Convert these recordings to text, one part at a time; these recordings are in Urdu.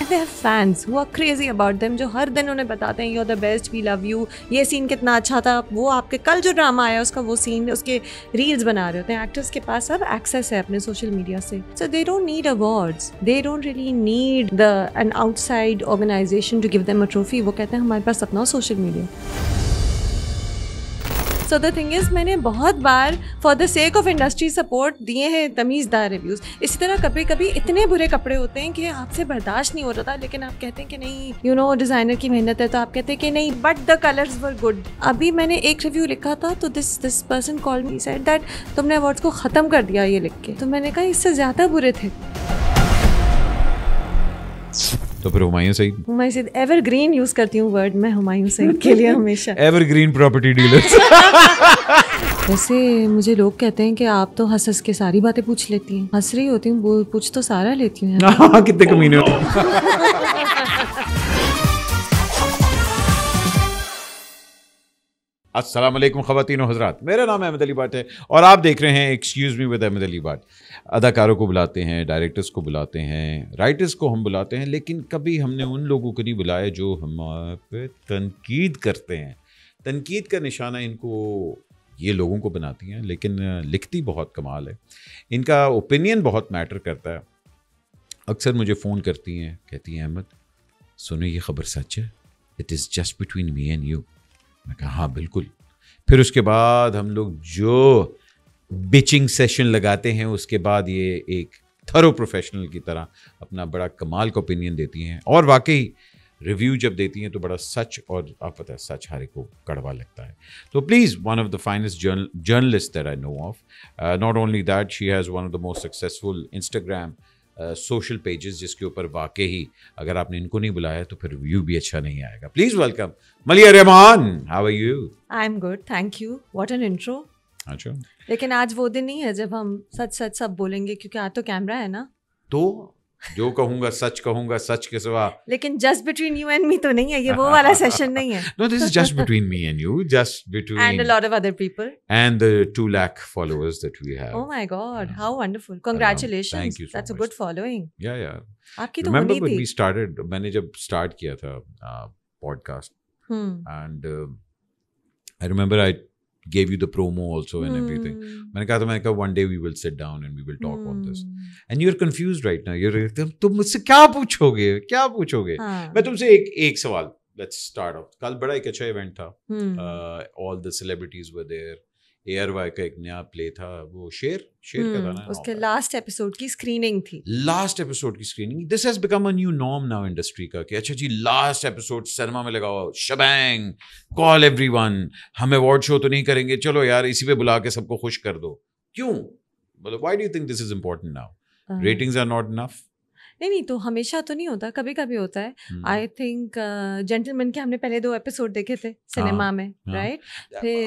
they have fans who are crazy about them, جو ہر دن انہیں بتاتے ہیں you're the best, we love you, یہ سین کتنا اچھا تھا, وہ آپ کے کل جو ڈرامہ آیا اس کا وہ سین, اس کے ریلز بنا رہے ہوتے ہیں. ایکٹرس کے پاس اب ایکسیس ہے اپنے سوشل میڈیا سے, so they don't need awards, they don't really need an outside organization to give them a trophy. وہ کہتے ہیں ہمارے پاس اپنا social media. So the thing is, میں نے بہت بار for the sake of industry support دیے ہیں تمیز دار ریویوز. اسی طرح کبھی کبھی اتنے برے کپڑے ہوتے ہیں کہ آپ سے برداشت نہیں ہو رہا تھا, لیکن آپ کہتے ہیں کہ نہیں ڈیزائنر کی محنت ہے, تو آپ کہتے ہیں کہ نہیں but the colors were good. ابھی میں نے ایک ریویو لکھا تھا تو this person called me, said that تم نے ایوارڈس کو ختم کر دیا یہ لکھ کے. تو میں نے کہا اس سے زیادہ برے تھے. تو پھر Humayun Saeed, Humayun Saeed evergreen use کرتی ہوں ورڈ میں ہمایوں سعید کے لیے ہمیشہ. Evergreen property dealers. ویسے مجھے لوگ کہتے ہیں کہ آپ تو ہنس ہنس کے ساری باتیں پوچھ لیتی ہیں. ہنس رہی ہوتی ہوں, پوچھ تو سارا لیتی ہوں. کتنے کمینے ہوتے. السلام علیکم خواتین و حضرات, میرا نام احمد علی بٹ ہے اور آپ دیکھ رہے ہیں excuse me with Ahmed Ali Butt. اداکاروں کو بلاتے ہیں, ڈائریکٹرز کو بلاتے ہیں, رائٹرز کو ہم بلاتے ہیں, لیکن کبھی ہم نے ان لوگوں کو نہیں بلایا جو ہمارے پہ تنقید کرتے ہیں. تنقید کا نشانہ ان کو یہ لوگوں کو بناتی ہیں, لیکن لکھتی بہت کمال ہے. ان کا اوپینین بہت میٹر کرتا ہے. اکثر مجھے فون کرتی ہیں, کہتی ہیں احمد سنو یہ خبر سچ ہے, it is just between me and you. میں کہا ہاں بالکل. پھر اس کے بعد ہم لوگ جو بچنگ سیشن لگاتے ہیں, اس کے بعد یہ ایک تھرو پروفیشنل کی طرح اپنا بڑا کمال کا اوپینین دیتی ہیں, اور واقعی ریویو جب دیتی ہیں تو بڑا سچ, اور آپ پتہ ہے سچ ہر ایک کو کڑوا لگتا ہے. تو please one of the finest journalist that I know of. Not only that, she has one of the most successful Instagram social pages, جس کے اوپر واقعی اگر آپ نے ان کو نہیں بلایا تو پھر ریویو بھی اچھا نہیں آئے گا. Please welcome Maliha Rehman. How are you? I am good, thank you. What an intro. اچھا, لیکن آج وہ دن نہیں ہے جب ہم سچ سچ سب بولیں گے, کیونکہ آج تو کیمرہ ہے نا. تو جو کہوں گا سچ کے سوا. لیکن just between you and me تو نہیں ہے, یہ وہ والا سیشن نہیں ہے. No, this is just between me and you, just between and a lot of other people and the 2 lakh followers that we have. Oh my god, how wonderful. Congratulations. Thank you so That's much. a good following. Yeah. آپ کی تو Remember ہونی when تھی. we started, میں نے جب start کیا تھا podcast, and I remember I gave you the promo also and everything. میں نے کہا one day we will sit down and we will talk on this. And you're confused right now. تم مجھ سے کیا پوچھو گے. میں تم سے ایک سوال. Let's start off. کل بڑا ایک اچھا ایونٹ تھا. All the celebrities were there. ARY کا ایک نیا پلے تھا, وہ شیر کا تھا نا, اس کے لاسٹ ایپیسوڈ کی اسکریننگ تھی. This has become a new norm now industry کا, کہ اچھا جی لاسٹ ایپیسوڈ سینما میں لگاؤ, شبینگ, کال ایوری ون, ہم ایوارڈ شو تو نہیں کریں گے, چلو یار اسی پہ بلا کے سب کو خوش کر دو. کیوں؟ مطلب why do you think this is important now? Ratings are not enough? نہیں تو ہمیشہ تو نہیں ہوتا, کبھی کبھی ہوتا ہے. آئی تھنک جینٹلمین کے ہم نے پہلے 2 ایپیسوڈ دیکھے تھے سنیما میں, رائٹ.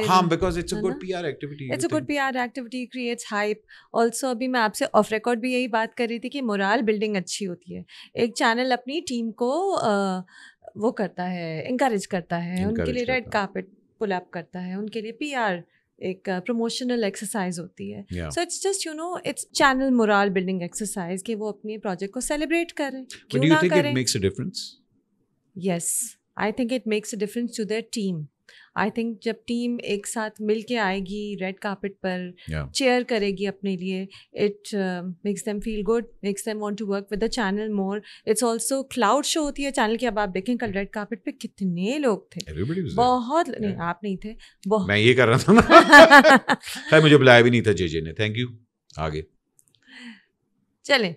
ہاں, because it's a good PR activity. It's a good PR activity, creates hype. Also ابھی میں آپ سے آف ریکارڈ بھی یہی بات کر رہی تھی کہ مورال بلڈنگ اچھی ہوتی ہے. ایک چینل اپنی ٹیم کو وہ کرتا ہے, انکریج کرتا ہے, ان کے لیے ریڈ کارپٹ پل اپ کرتا ہے, ان کے لیے PR ایک پروموشنل ایکسرسائز ہوتی ہے. So it's just it's channel morale building exercise کہ وہ اپنے پروجیکٹ کو سیلیبریٹ کریں. کیوں نہ کریں. Yes, I think it makes a difference to their team. I think جب ٹیم ایک ساتھ مل کے آئے گی, ریڈ کارپٹ پر چیئر کرے گی اپنے لیے, it makes them feel good, makes them want to work with the channel more. It's also clout show ہوتی ہے چینل کی. اب آپ دیکھیں کل ریڈ کارپٹ پہ کتنے لوگ تھے, بہت. نہیں آپ نہیں تھے, میں یہ کر رہا تھا نا, مجھے بلایا بھی نہیں تھا جے نے. Thank you. آگے چلیں,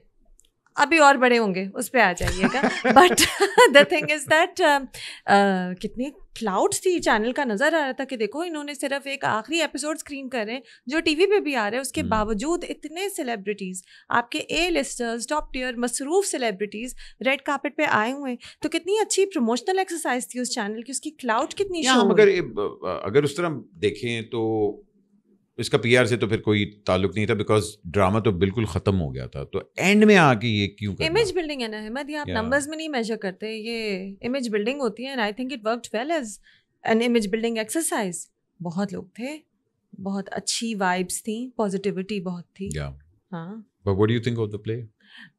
ابھی اور بڑے ہوں گے, اس پہ آ جائیے گا. But the thing is that کتنی کلاؤڈس تھی چینل کا. نظر آ رہا تھا کہ دیکھو انہوں نے صرف ایک آخری ایپیسوڈ اسکرین کر رہے ہیں جو ٹی وی پہ بھی آ رہے ہیں, اس کے باوجود اتنے سیلیبریٹیز, آپ کے اے لسٹرز, ٹاپ ٹیئر مصروف سیلیبریٹیز ریڈ کارپٹ پہ آئے ہوئے ہیں. تو کتنی اچھی پروموشنل ایکسرسائز تھی اس چینل کی, اس کی کلاؤڈ کتنی شو. اگر اس طرح دیکھیں تو اس کا PR سے تو پھر کوئی تعلق نہیں تھا, بیکاز ڈرامہ تو بالکل ختم ہو گیا تھا. تو اینڈ میں آ کے یہ کیوں کرنا؟ امیج بلڈنگ ہے نا احمد, یہ آپ نمبرز میں نہیں میجر کرتے, یہ امیج بلڈنگ ہوتی ہے. And I think it worked well as an image building exercise. بہت لوگ تھے, بہت اچھی وائبس تھیں, پازیٹیوٹی بہت تھی. ہاں, But what do you think of the play?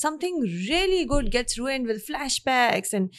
Something really good gets ruined with flashbacks and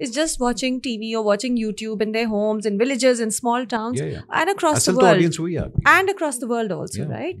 is just watching TV or watching YouTube in their homes, in villages, in small towns, and across the world, and across the world also, right?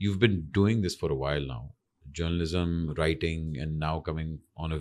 you've been doing this for a while now, journalism, writing, and now coming on a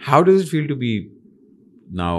How does it feel to be now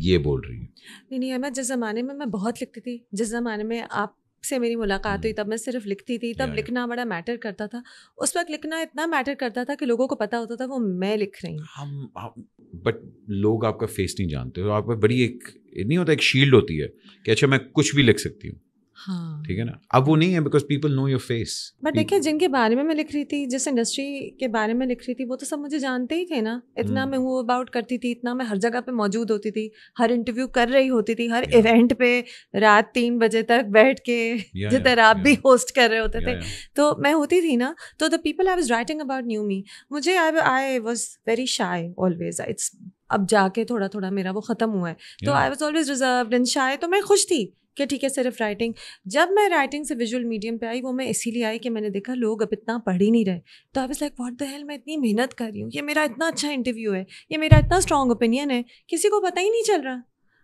یہ بول رہی ہوں. نہیں احمد، جس زمانے میں بہت لکھتی تھی، جس زمانے میں آپ سے میری ملاقات ہوئی تب میں صرف لکھتی تھی، تب لکھنا بڑا میٹر کرتا تھا. اس وقت لکھنا اتنا میٹر کرتا تھا کہ لوگوں کو پتا ہوتا تھا وہ میں لکھ رہی ہوں. بٹ لوگ آپ کا فیس نہیں جانتے، آپ کا بڑی ایک نہیں ہوتا، ایک شیلڈ ہوتی ہے کہ اچھا میں کچھ بھی لکھ سکتی ہوں. ہاں ٹھیک ہے نا. اب وہ نہیں ہے because people know your face. But دیکھیے جن کے بارے میں لکھ رہی تھی، جس انڈسٹری کے بارے میں لکھ رہی تھی، وہ تو سب مجھے جانتے ہی تھے نا. اتنا میں موو اباؤٹ کرتی تھی، اتنا میں ہر جگہ پہ موجود ہوتی تھی، ہر انٹرویو کر رہی ہوتی تھی، ہر ایونٹ پہ رات 3 بجے تک بیٹھ کے جدھر آپ بھی ہوسٹ کر رہے ہوتے تھے تو میں ہوتی تھی نا. تو the people I was writing about knew me. مجھے I was very shy always. It's اب جا کے تھوڑا تھوڑا میرا وہ ختم ہوا ہے. تو I was always reserved and شائے. تو میں خوش تھی کہ ٹھیک ہے صرف رائٹنگ. جب میں رائٹنگ سے ویژول میڈیم پہ آئی، وہ میں اسی لیے آئی کہ میں نے دیکھا لوگ اب اتنا پڑھ ہی نہیں رہے. تو I was like what the hell, میں اتنی محنت کر رہی ہوں، یہ میرا اتنا اچھا انٹرویو ہے، یہ میرا اتنا اسٹرانگ اوپینین ہے، کسی کو پتہ ہی نہیں چل رہا.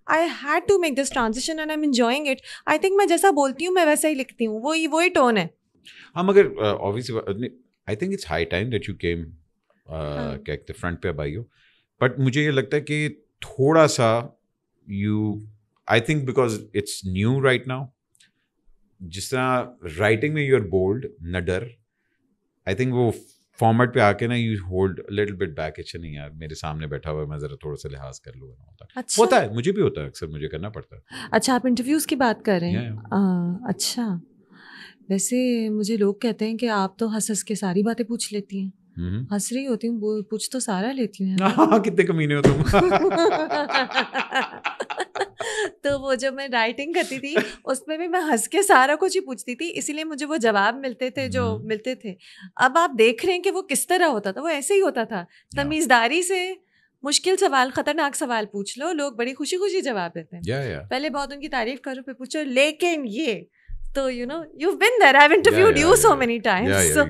I had to make this transition and I am enjoying it. I think میں جیسا بولتی ہوں میں ویسا ہی لکھتی ہوں، وہی ٹون ہے. ہاں مگر obviously I think it's high time that you came کہ فرنٹ پہ اب آئی ہو. بٹ مجھے یہ لگتا ہے کہ تھوڑا سا I think because it's new right now, جس طرح رائٹنگ میں یو آر بولڈ نہ ڈر. آئی تھنک وہ فارمیٹ پہ آ کے نا you hold little bit back. اچھا نہیں یار میرے سامنے بیٹھا ہوا ہے، میں ذرا تھوڑا سا لحاظ کر لوں. ہوتا ہے، مجھے بھی ہوتا ہے، اکثر مجھے کرنا پڑتا ہے. اچھا آپ انٹرویوز کی بات کر رہے ہیں. اچھا ویسے مجھے لوگ کہتے ہیں کہ آپ تو ہنس کے ساری باتیں پوچھ لیتی ہیں. ہنس رہی ہوتی ہوں، پوچھ تو سارا لیتی ہوں. کتنے کمینے ہو تم. تو وہ جب میں رائٹنگ کرتی تھی اس میں بھی میں ہنس کے سارا کچھ ہی پوچھتی تھی، اسی لیے مجھے وہ جواب ملتے تھے جو ملتے تھے. اب آپ دیکھ رہے ہیں کہ وہ کس طرح ہوتا تھا. وہ ایسے ہی ہوتا تھا، تمیزداری سے مشکل سوال، خطرناک سوال پوچھ لو، لوگ بڑی خوشی خوشی جواب دیتے ہیں. پہلے بہت ان کی تعریف کرو پھر پوچھو لیکن یہ تو you've been there, I've interviewed you so many times. You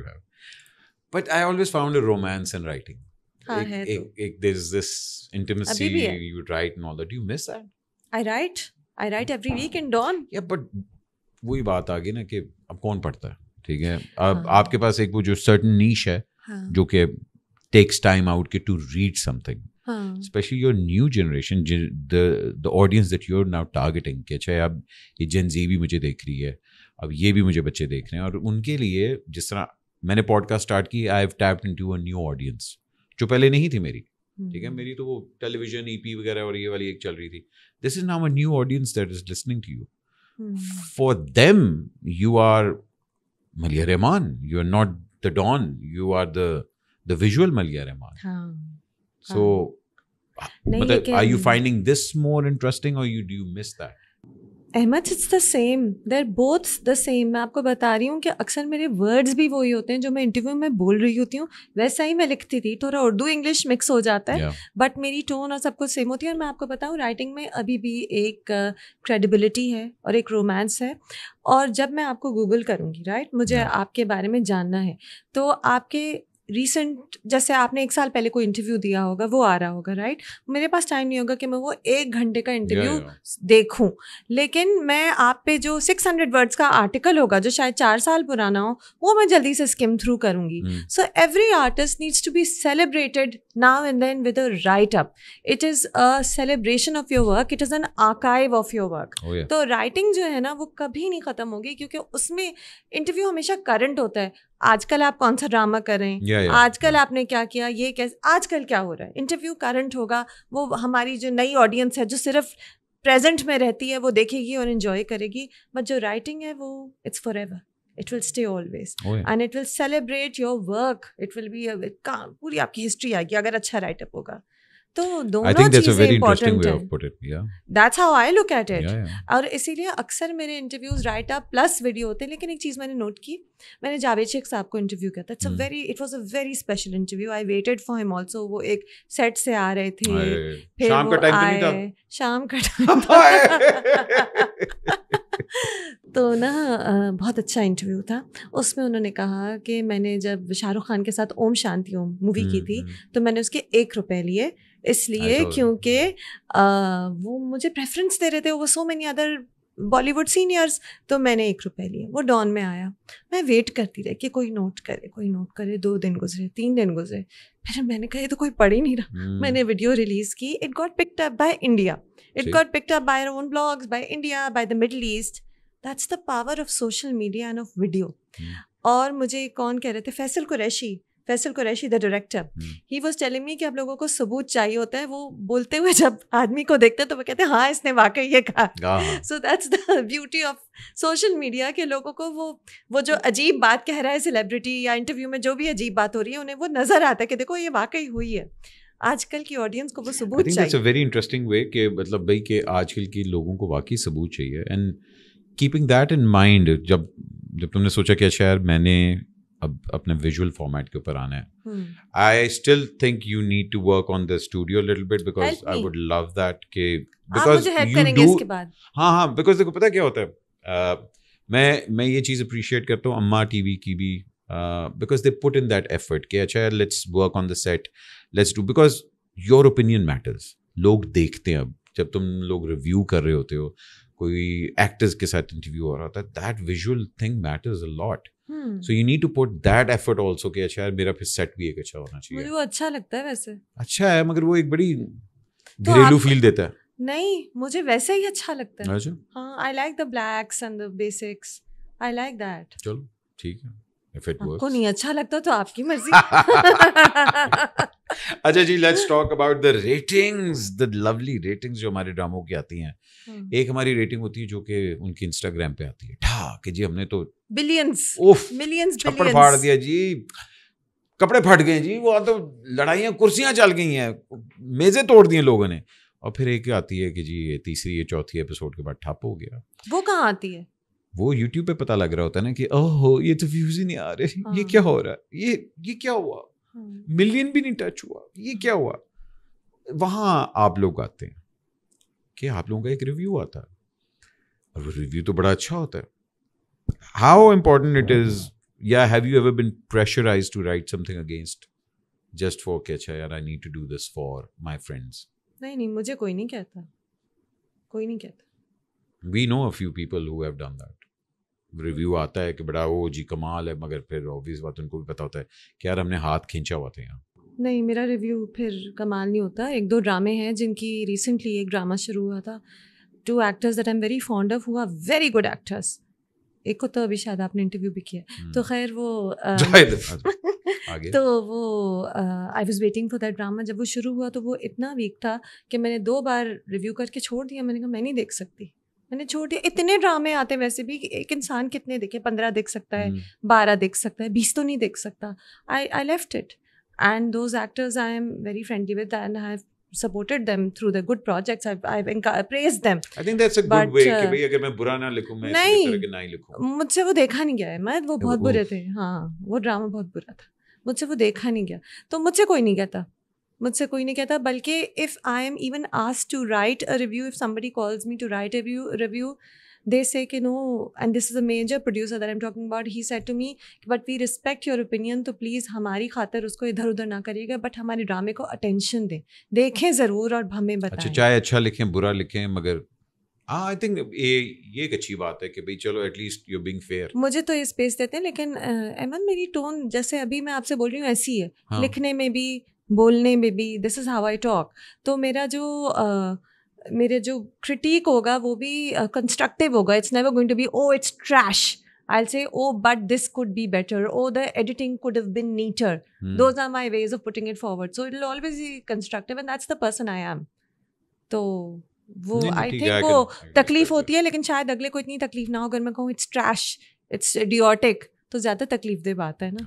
have. But I always found a romance in writing. There's this intimacy, you write and all that. Do you miss that? I write every week in dawn. Yeah, but وہی بات آ گئی نا کہ اب کون پڑھتا ہے. ٹھیک ہے، اب آپ کے پاس ایک وہ جو certain niche ہے جو کہ takes time out to read something. Especially your new generation, the audience that you're now targeting, کہ اچھا اب یہ جن زی بھی مجھے دیکھ رہی ہے، اب یہ بھی مجھے بچے دیکھ رہے ہیں، اور ان کے لیے جس طرح میں نے پوڈ کاسٹ اسٹارٹ کی، I have taped into a new audience جو پہلے نہیں تھی میری. ٹھیک ہے، میری تو وہ ٹیلی ویژن ای پی وغیرہ اور یہ والی ایک چل رہی تھی. This is now a new audience that is listening to you. For them you are Maliha Rehman, you are not the Dawn, you are the visual Maliha Rehman. So, are you finding this more interesting or do you miss that? Ahmed it's the same, they're both the same. میں آپ کو بتا رہی ہوں کہ اکثر میرے ورڈز بھی وہی ہوتے ہیں جو میں انٹرویو میں بول رہی ہوتی ہوں، ویسا ہی میں لکھتی تھی. تھوڑا اردو انگلش مکس ہو جاتا ہے بٹ میری ٹون اور سب کچھ سیم ہوتی ہے. اور میں آپ کو بتاؤں رائٹنگ میں ابھی بھی ایک کریڈیبلٹی ہے اور ایک رومانس ہے. اور جب میں آپ کو گوگل کروں گی رائٹ، مجھے آپ کے بارے میں جاننا ہے، تو آپ کے ریسنٹ جیسے آپ نے 1 سال پہلے کوئی انٹرویو دیا ہوگا وہ آ رہا ہوگا رائٹ. میرے پاس ٹائم نہیں ہوگا کہ میں وہ 1 گھنٹے کا انٹرویو دیکھوں، لیکن میں آپ پہ جو 600 ورڈس کا آرٹیکل ہوگا جو شاید 4 سال پرانا ہو وہ میں جلدی سے اسکم تھرو کروں گی. So every artist needs to be celebrated now and then with a write up. It is a celebration of your work, it is an archive of your work. تو رائٹنگ جو ہے نا وہ کبھی نہیں ختم ہوگی کیونکہ اس میں انٹرویو ہمیشہ کرنٹ ہوتا ہے. آج کل آپ کون سا ڈرامہ کر رہے ہیں، آج کل آپ نے کیا کیا، یہ کیسے آج کل کیا ہو رہا ہے. انٹرویو کرنٹ ہوگا. وہ ہماری جو نئی آڈینس ہے جو صرف پریزنٹ میں رہتی ہے وہ دیکھے گی اور انجوائے کرے گی. بٹ جو رائٹنگ ہے وہ it's forever, it will stay always and it will celebrate your work. It will be پوری آپ کی ہسٹری آئے گی اگر اچھا رائٹ اپ ہوگا. تو دونوں چیزیں امپورٹنٹ ہیں. That's how I look at it. اور اسی لیے اکثر میرے interviews write up plus video ہوتے ہیں. لیکن ایک چیز میں نے نوٹ کی، میں نے جاوید شیخ صاحب کو انٹرویو کیا تھا. It was a very special interview. I waited for ہم آلسو. وہ ایک سیٹ سے آ رہے تھے، پھر وہ آئے شام کا ٹائم تو نا بہت اچھا انٹرویو تھا. اس میں انہوں نے کہا کہ میں نے جب شاہ رخ خان کے ساتھ اوم شانتی اوم مووی کی تھی تو میں نے اس کے 1 روپے لیے، اس لیے کیونکہ وہ مجھے پریفرنس دے رہے تھے. وہ so many other Bollywood seniors. تو میں نے 1 روپے لیے, وہ ڈان میں آیا, میں ویٹ کرتی رہی کہ کوئی نوٹ کرے. 2 دن گزرے, 3 دن گزرے, پھر میں نے کہا یہ تو کوئی پڑھ ہی نہیں رہا. میں نے ویڈیو ریلیز کی, it got picked up by India, it got picked up by own blogs, by India, by the middle east. That's the power of social media and of video. اور مجھے کون کہہ رہے تھے, Faisal Qureshi the director, he was telling me کہ آپ لوگوں کو ثبوت چاہیے ہوتا ہے. وہ بولتے ہوئے جب آدمی کو دیکھتے ہیں تو وہ کہتے ہیں ہاں اس نے واقعی یہ کہا. So that's the beauty of social media, کہ لوگوں کو وہ جو عجیب بات کہہ رہا ہے سیلیبریٹی یا انٹرویو میں, جو بھی عجیب بات ہو رہی ہے, انہیں وہ نظر آتا ہے کہ دیکھو یہ واقعی ہوئی ہے. آج کل کی آڈینس کو وہ ثبوت چاہیے. It's a very interesting way کہ مطلب بھائی کہ آج کل کے لوگوں کو واقعی ثبوت چاہیے. And keeping that in mind, جب تم نے سوچا کہ اچھا یار میں نے اب اپنے ویژول فارمیٹ کے اوپر آنا ہے, I still think you need to work on the studio little bit, because I would love that کہ بیکاز یو ڈو. ہاں بیکاز دیکھو پتہ کیا ہوتا ہے, میں یہ چیز اپریشیٹ کرتا ہوں اماں ٹی وی کی بھی, because they put in that effort کہ اچھا let's work on the set, let's do, because your opinion matters. لوگ دیکھتے ہیں, اب جب تم لوگ ریویو کر رہے ہوتے ہو, کوئی ایکٹرز کے ساتھ انٹرویو ہو رہا ہوتا ہے, that visual thing matters a lot. So you need to put that effort also کہ اچھا میرا پھر سیٹ بھی ایک اچھا ہونا چاہیے. مجھے وہ اچھا لگتا ہے ویسے, اچھا ہے, مگر وہ ایک بڑی گھریلو فیل دیتا ہے. نہیں مجھے ویسے ہی اچھا لگتا ہے. ہاں I like the blacks and the basics, I like that. چلو ٹھیک ہے, آپ کو نہیں اچھا لگتا تو آپ کی مرضی. اچھا جی, let's talk about the ratings, the lovely ratings جو ہمارے ڈراموں کی آتی ہیں. ایک ہماری ریٹنگ ہوتی ہے جو کہ ان کی انسٹاگرام پہ آتی ہے, کہ جی ہم نے تو ملینز چھپڑ پھاڑ دیا جی, کپڑے پھٹ گئے جی, وہ تو لڑائیاں کرسیاں چل گئی ہیں, میزیں توڑ دی ہیں لوگوں نے. اور پھر ایک آتی ہے کہ جی یہ تیسری یا چوتھی ایپیسوڈ کے بعد ٹھپ ہو گیا. وہ کہاں آتی ہے؟ وہ یوٹیوب پہ پتہ لگ رہا ہوتا ہے نا کہ اوہ یہ تو ویوز ہی نہیں آ رہے, یہ کیا ہو رہا ہے, یہ کیا ہوا, ملین بھی نہیں ٹچ ہوا, یہ کیا ہوا. وہاں آپ لوگ آتے ہیں کہ آپ لوگوں کا ایک ریویو آتا ہے, اور وہ ریویو تو بڑا اچھا ہوتا ہے. ہاؤ امپورٹنٹ اٹ از, یا have you ever been pressurised to write something against just for کہ اچھا یار I need to do this for my friends. نہیں مجھے کوئی نہیں کہتا, کوئی نہیں کہتا. We know a few people who have done that. Review آتا ہے کہ بڑا وہ جی کمال ہے, مگر پھر obvious بات ان کو بھی پتا ہوتا ہے کہ یار ہم نے ہاتھ کھینچا ہوا تھا یہاں. نہیں میرا ریویو پھر کمال نہیں ہوتا. 1-2 ڈرامے ہیں جن کی ریسنٹلی ایک ڈرامہ شروع ہوا تھا, 2 actors that I am very fond of, ہوا ویری گڈ ایکٹرس. ایک کو تو ابھی شاید آپ نے انٹرویو بھی کیا, تو خیر وہ تو وہ I was waiting for that drama. جب وہ شروع ہوا تو وہ اتنا ویک تھا کہ میں نے 2 بار ریویو کر کے چھوڑ دیا. میں نے کہا میں نہیں دیکھ سکتی, میں نے چھوڑ دیا. اتنے ڈرامے آتے ویسے بھی, ایک انسان کتنے دیکھے, 15 دیکھ سکتا ہے, 12 دیکھ سکتا ہے, 20 تو نہیں دیکھ سکتا. I left it. And those actors I am very friendly with and I have supported them through the good projects. I've praised them. I think that's a good way کہ بھئی اگر میں برا نہ لکھوں, میں اس طرح کے نہ ہی لکھوں. مجھ سے وہ دیکھا نہیں گیا ہے, میں وہ بہت برے تھے. ہاں وہ ڈرامہ بہت برا تھا, مجھ سے وہ دیکھا نہیں گیا. تو مجھ سے کوئی نہیں کہتا, بلکہ if I am even asked to write a review, if somebody calls me to write a review, they say کہ no, and this is a major producer that I'm talking about, he said to me but we respect your opinion, تو please ہماری خاطر اس کو ادھر ادھر نہ کریے گا, بٹ ہمارے ڈرامے کو اٹینشن دیں, دیکھیں ضرور اور ہمیں بتائیں. اچھا چاہے اچھا لکھیں برا لکھیں, مگر آئی تھنک یہ ایک اچھی بات ہے کہ بھئی چلو at least you being fair. مجھے تو یہ اسپیس دیتے ہیں, لیکن احمد میری ٹون جیسے ابھی میں آپ سے بول رہی ہوں ایسی ہے, لکھنے میں بھی بولنے میں بھی, دس از ہاؤ آئی ٹاک. تو میرے جو کرٹیک ہوگا وہ بھی کنسٹرکٹیو ہوگا. It's never going to be oh it's trash. I'll say oh but this could be better, oh the editing could have been neater. Those are my ways of putting it forward, so it'll always be constructive and that's the person I am. تو وہ I think وہ تکلیف ہوتی ہے, لیکن شاید اگلے کو اتنی تکلیف نہ ہو اگر میں کہوں it's trash, it's idiotic, تو زیادہ تکلیف دہ بات ہے نا.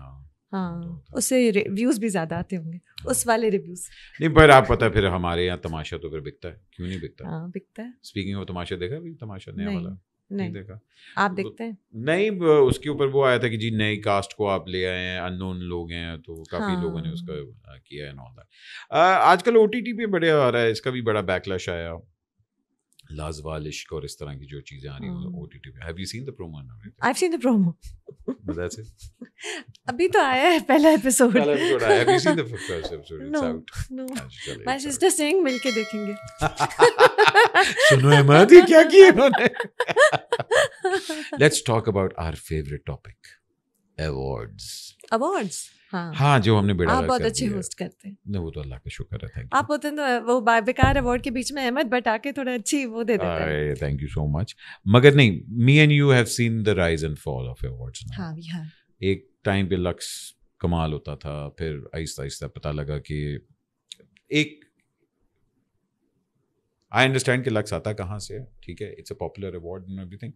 ہاں اس سے ریویوز بھی زیادہ آتے ہوں گے, اس والے ریویوز. نہیں پر آپ پتہ پھر ہمارے یہاں تماشا تو پھر بکتا ہے, کیوں نہیں بکتا؟ ہاں بکتا ہے. اسپیکنگ آف تماشا دیکھا بھی, تماشا نیا والا نہیں دیکھا آپ دیکھتے ہیں؟ نہیں, اس کے اوپر وہ آیا تھا کہ جی نئی کاسٹ کو آپ لے آئے ہیں, ان نون لوگ ہیں, تو کافی لوگوں نے اس کا کیا ہے نا. آج کل او ٹی ٹی پہ بڑے آ رہا ہے, اس کا بھی بڑا بیک لیش آیا, لازوال عشق اور اس طرح کی جو چیزیں آ رہی ہیں او ٹی ٹی پہ. Have you seen the promo? I've seen the promo. ابھی تو آیا ہے پہلا episode. Have you seen the first episode? It's out. No. My sister saying مل کے دیکھیں گے. سنو احمد یہ کیا کیا انہوں نے. Let's talk about our favorite topic, awards. Awards. ہاں جو ہم نے بیڑا آپ بہت اچھے ہوسٹ کرتے ہیں. نہیں وہ تو اللہ کا شکر ہے. تھینک آپ ہوتے ہیں تو وہ بیکار ایوارڈ کے بیچ میں احمد بٹ آ کے تھوڑا اچھی وہ دے دیتے ہیں. تھینک یو سو مچ. مگر نہیں, me and you have seen the rise and fall of awards. ہاں وی ہیو. ایک ٹائم پہ لکس کمال ہوتا تھا, پھر آہستہ آہستہ پتہ لگا کہ ایک آئی انڈرسٹینڈ کہ لکس آتا کہاں سے ہے, ٹھیک ہے, it's a popular award and everything,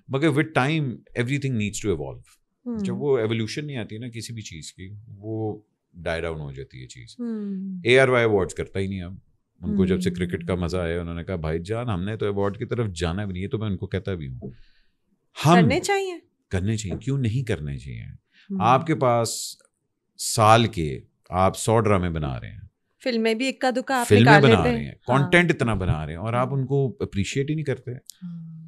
مگر with time everything needs to evolve. جب وہ ایولیوشن نہیں آتی نا کسی بھی چیز کی, وہ ڈائی ڈاؤن ہو جاتی ہے چیز. ARY ایوارڈس کرتا ہی نہیں اب. ان کو جب سے کرکٹ کا مزہ آیا انہوں نے کہا بھائی جان ہم نے تو ایوارڈ کی طرف جانا بھی نہیں ہے. تو میں ان کو کہتا بھی ہوں ہم کرنے چاہیے, کیوں نہیں کرنے چاہیے. آپ کے پاس سال کے آپ 100 ڈرامے بنا رہے ہیں, فلمیں بھی اکا دکا فلمیں بنا رہے ہیں, کانٹینٹ اتنا بنا رہے ہیں, اور آپ ان کو اپریشیٹ ہی نہیں کرتے.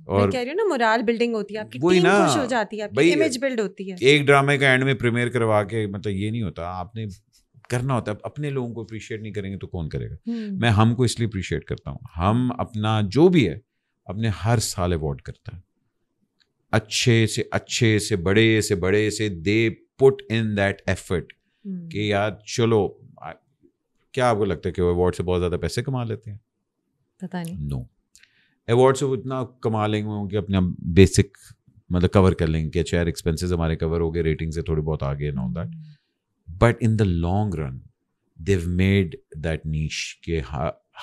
اور کہہ رہی ہوں نا مورال بلڈنگ ہوتی ہے, آپ کی ٹیم خوش ہو جاتی ہے, آپ کی امیج بلڈ ہوتی ہے. ایک ڈرامے کا اینڈ میں پریمیئر کروا کے مطلب یہ نہیں ہوتا, آپ نے کرنا ہوتا ہے. اپنے لوگوں کو اپریشیٹ نہیں کریں گے تو کون کرے گا. میں ہم کو اس لیے اپریشیٹ کرتا ہوں, ہم اپنا جو بھی ہے اپنے ہر سال ایوارڈ کرتا ہے, اچھے سے بڑے سے دے پٹ ان دیٹ ایفرٹ کہ یار چلو. کیا آپ کو لگتا ہے کہ وہ ایوارڈ سے بہت زیادہ پیسے کما لیتے ہیں؟ پتہ نہیں. نو, ایوارڈ سے وہ اتنا کما لیں گے کہ اپنا بیسک مطلب کور کر لیں گے کہ اچھا یار ایکسپینسز ہمارے کور ہو گئے, ریٹنگ سے تھوڑے بہت آگے know that, but in the long run they made that niche کہ